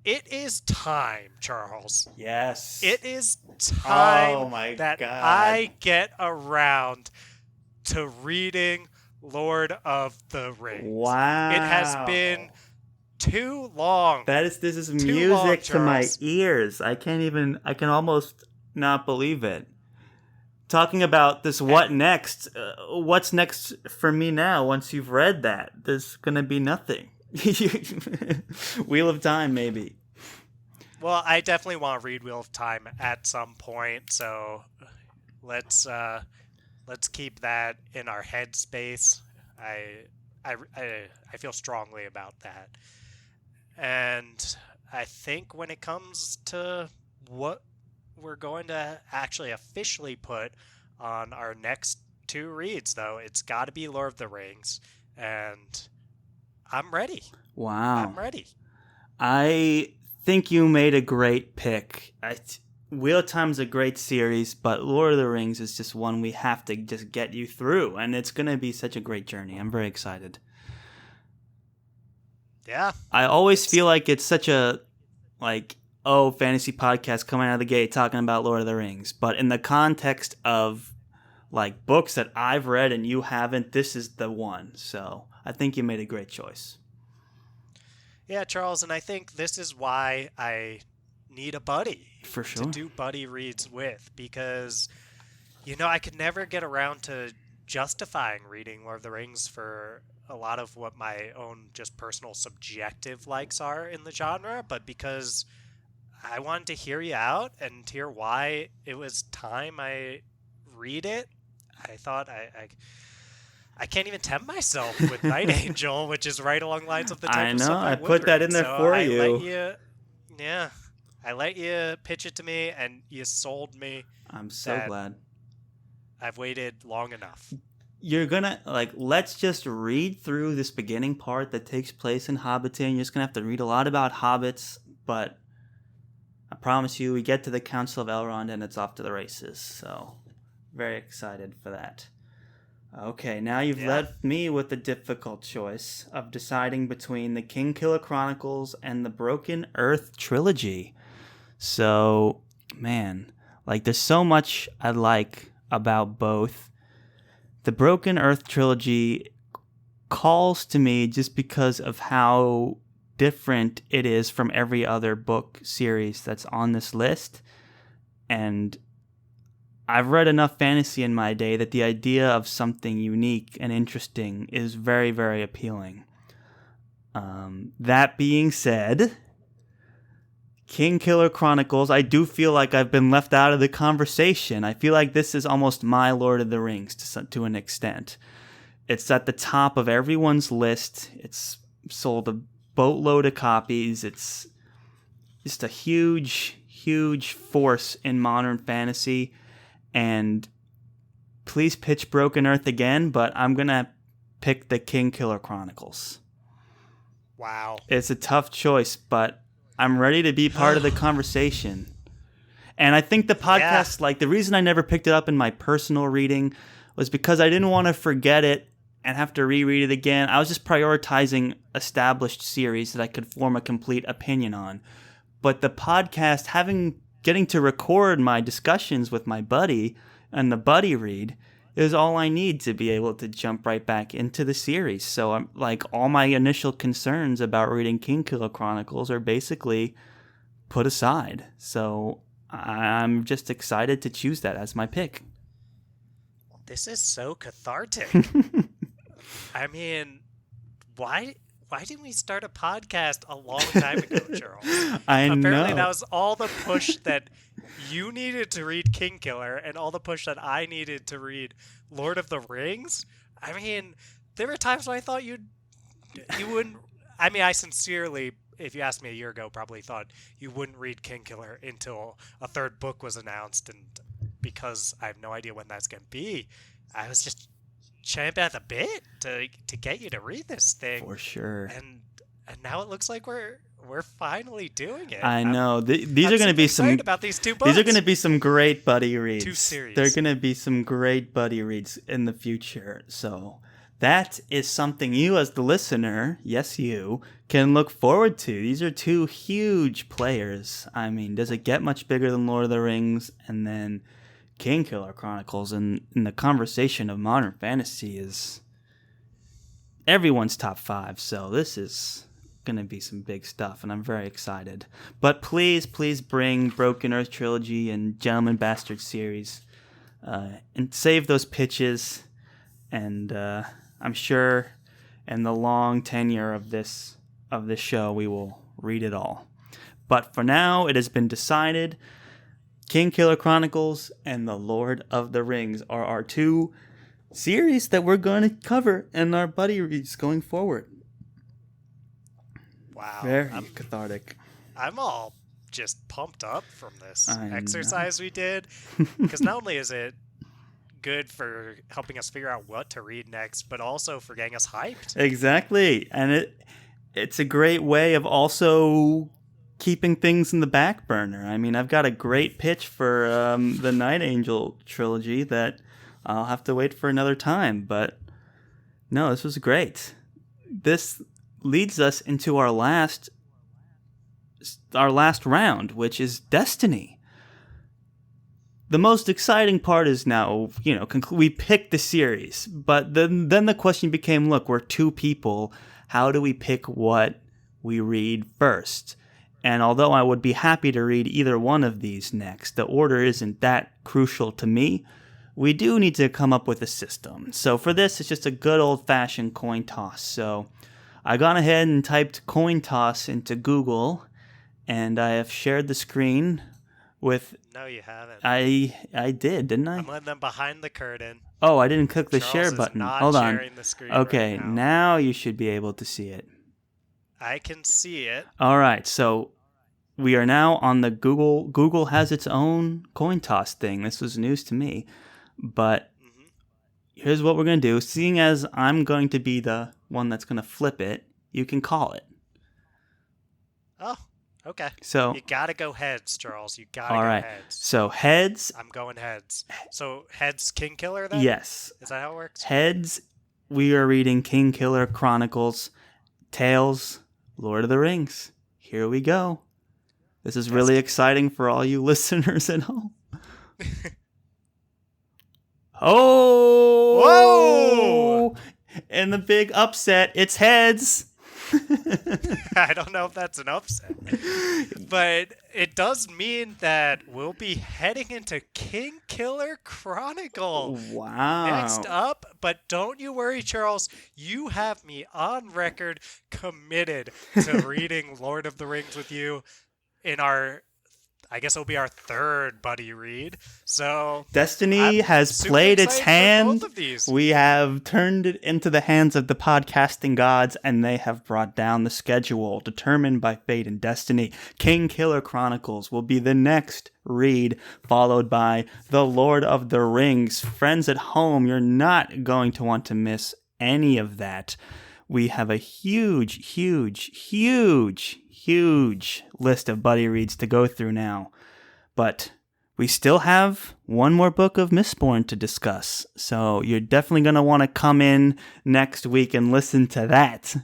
Speaker 2: it is time, Charles.
Speaker 1: Yes.
Speaker 2: It is time
Speaker 1: God.
Speaker 2: I get around to reading Lord of the Rings.
Speaker 1: Wow.
Speaker 2: It has been too long.
Speaker 1: This is music to my ears. I can almost not believe it. Talking about this, what next? What's next for me now once you've read that? There's going to be nothing. Wheel of Time, maybe.
Speaker 2: Well, I definitely want to read Wheel of Time at some point, so let's keep that in our headspace. I I feel strongly about that. And I think when it comes to what we're going to actually officially put on our next two reads, though, it's got to be Lord of the Rings. And I'm ready.
Speaker 1: Wow.
Speaker 2: I'm ready.
Speaker 1: I think you made a great pick. Wheel of Time's a great series, but Lord of the Rings is just one we have to just get you through, and it's going to be such a great journey. I'm very excited.
Speaker 2: Yeah.
Speaker 1: I always feel like it's such a, fantasy podcast coming out of the gate talking about Lord of the Rings, but in the context of, books that I've read and you haven't, this is the one. So I think you made a great choice.
Speaker 2: Yeah, Charles, and I think this is why I need a buddy
Speaker 1: For sure.
Speaker 2: to do buddy reads with, because I could never get around to justifying reading Lord of the Rings for a lot of what my own just personal subjective likes are in the genre, but because I wanted to hear you out and hear why it was time I read it, I thought I can't even tempt myself with Night Angel, which is right along the lines of the Tempest
Speaker 1: I know.
Speaker 2: of My
Speaker 1: I put that in there
Speaker 2: so
Speaker 1: for
Speaker 2: I
Speaker 1: you.
Speaker 2: I let you pitch it to me, and you sold me.
Speaker 1: I'm so glad.
Speaker 2: I've waited long enough.
Speaker 1: You're gonna, let's just read through this beginning part that takes place in Hobbiton. You're just gonna have to read a lot about hobbits, but I promise you, we get to the Council of Elrond and it's off to the races. So, very excited for that. Okay, now you've left me with the difficult choice of deciding between the Kingkiller Chronicles and the Broken Earth trilogy. So, man, there's so much I like about both. The Broken Earth trilogy calls to me just because of how different it is from every other book series that's on this list. And I've read enough fantasy in my day that the idea of something unique and interesting is very, very appealing. That being said, Kingkiller Chronicles, I do feel like I've been left out of the conversation. I feel like this is almost my Lord of the Rings to an extent. It's at the top of everyone's list. It's sold a boatload of copies. It's just a huge, huge force in modern fantasy. And please pitch Broken Earth again, but I'm going to pick the Kingkiller Chronicles.
Speaker 2: Wow.
Speaker 1: It's a tough choice, but I'm ready to be part of the conversation. And I think the podcast, the reason I never picked it up in my personal reading was because I didn't want to forget it and have to reread it again. I was just prioritizing established series that I could form a complete opinion on. But the podcast, getting to record my discussions with my buddy and the buddy read is all I need to be able to jump right back into the series. So I'm all my initial concerns about reading Kingkiller Chronicles are basically put aside. So I'm just excited to choose that as my pick.
Speaker 2: This is so cathartic. I mean, why didn't we start a podcast a long time ago, Charles? Apparently that was all the push that you needed to read Kingkiller and all the push that I needed to read Lord of the Rings. I mean, there were times when I thought you wouldn't. I mean, I sincerely, if you asked me a year ago, probably thought you wouldn't read Kingkiller until a third book was announced, and because I have no idea when that's going to be, I was just champ at the bit to get you to read this thing.
Speaker 1: For sure.
Speaker 2: And now it looks like we're finally doing it.
Speaker 1: I know. These are going to be some
Speaker 2: about these two books.
Speaker 1: These are going to be some great buddy reads.
Speaker 2: Two series.
Speaker 1: They're going to be some great buddy reads in the future. So that is something you as the listener, yes you, can look forward to. These are two huge players. I mean, does it get much bigger than Lord of the Rings? And then Kingkiller Chronicles in the conversation of modern fantasy is everyone's top 5. So this is going to be some big stuff, and I'm very excited. But please bring Broken Earth Trilogy and Gentleman Bastard series and save those pitches. And I'm sure in the long tenure of this show, we will read it all. But for now, it has been decided King Killer Chronicles and The Lord of the Rings are our two series that we're going to cover in our buddy reads going forward.
Speaker 2: Wow.
Speaker 1: Very cathartic.
Speaker 2: I'm all just pumped up from this
Speaker 1: I
Speaker 2: exercise we did. Because not only is it good for helping us figure out what to read next, but also for getting us hyped.
Speaker 1: Exactly. And it's a great way of also keeping things in the back burner. I mean, I've got a great pitch for the Night Angel trilogy that I'll have to wait for another time. But no, this was great. This leads us into our last round, which is Destiny. The most exciting part is now, we picked the series, but then the question became, look, we're two people. How do we pick what we read first? And although I would be happy to read either one of these next, the order isn't that crucial to me. We do need to come up with a system. So for this, it's just a good old-fashioned coin toss. So I gone ahead and typed coin toss into Google, and I have shared the screen with...
Speaker 2: No, you haven't.
Speaker 1: I did, didn't I?
Speaker 2: I'm letting them behind the curtain.
Speaker 1: Oh, I didn't click the
Speaker 2: Charles
Speaker 1: share
Speaker 2: is
Speaker 1: button.
Speaker 2: not
Speaker 1: Hold on.
Speaker 2: sharing the screen
Speaker 1: Okay,
Speaker 2: right now.
Speaker 1: now you should be able to see it.
Speaker 2: I can see it.
Speaker 1: All right, so we are now on the Google. Google has its own coin toss thing. This was news to me. But here's what we're going to do. Seeing as I'm going to be the one that's going to flip it, you can call it.
Speaker 2: Oh, okay.
Speaker 1: So
Speaker 2: you got to go heads, Charles. You got to
Speaker 1: all
Speaker 2: go
Speaker 1: right.
Speaker 2: heads.
Speaker 1: So heads.
Speaker 2: I'm going heads. So heads King Killer then?
Speaker 1: Yes.
Speaker 2: Is that how it works?
Speaker 1: Heads, we are reading King Killer Chronicles. Tails, Lord of the Rings. Here we go. This is really exciting for all you listeners at home. Oh! Whoa! And the big upset, it's heads.
Speaker 2: I don't know if that's an upset. But it does mean that we'll be heading into King Killer Chronicle.
Speaker 1: Wow.
Speaker 2: Next up, but don't you worry, Charles. You have me on record committed to reading Lord of the Rings with you in our... I guess it'll be our third buddy read. So
Speaker 1: Destiny has played its hand. We have turned it into the hands of the podcasting gods, and they have brought down the schedule determined by fate and destiny. King Killer Chronicles will be the next read, followed by The Lord of the Rings. Friends at home, you're not going to want to miss any of that. We have a huge list of buddy reads to go through now. But we still have one more book of Mistborn to discuss. So you're definitely going to want to come in next week and listen to that.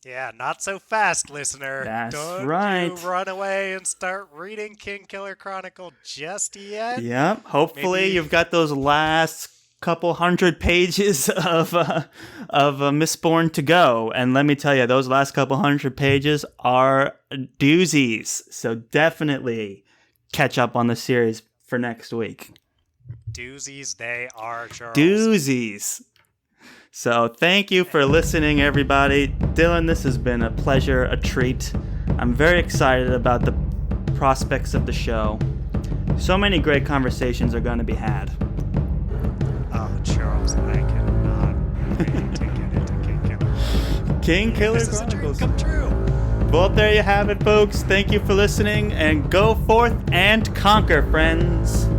Speaker 2: Yeah, not so fast, listener.
Speaker 1: Don't right.
Speaker 2: You run away and start reading King Killer Chronicle just yet.
Speaker 1: Yep. Hopefully you've got those last couple hundred pages of Mistborn to go, and let me tell you, those last couple hundred pages are doozies. So definitely catch up on the series for next week.
Speaker 2: Doozies, they are, Charles.
Speaker 1: Doozies. So thank you for listening, everybody. Dylan, this has been a pleasure, a treat. I'm very excited about the prospects of the show. So many great conversations are going to be had.
Speaker 2: Oh, Charles, I cannot wait to get into King Killer.
Speaker 1: King Killer
Speaker 2: This is a dream
Speaker 1: Chronicles.
Speaker 2: come true.
Speaker 1: Well, there you have it, folks. Thank you for listening, and go forth and conquer, friends.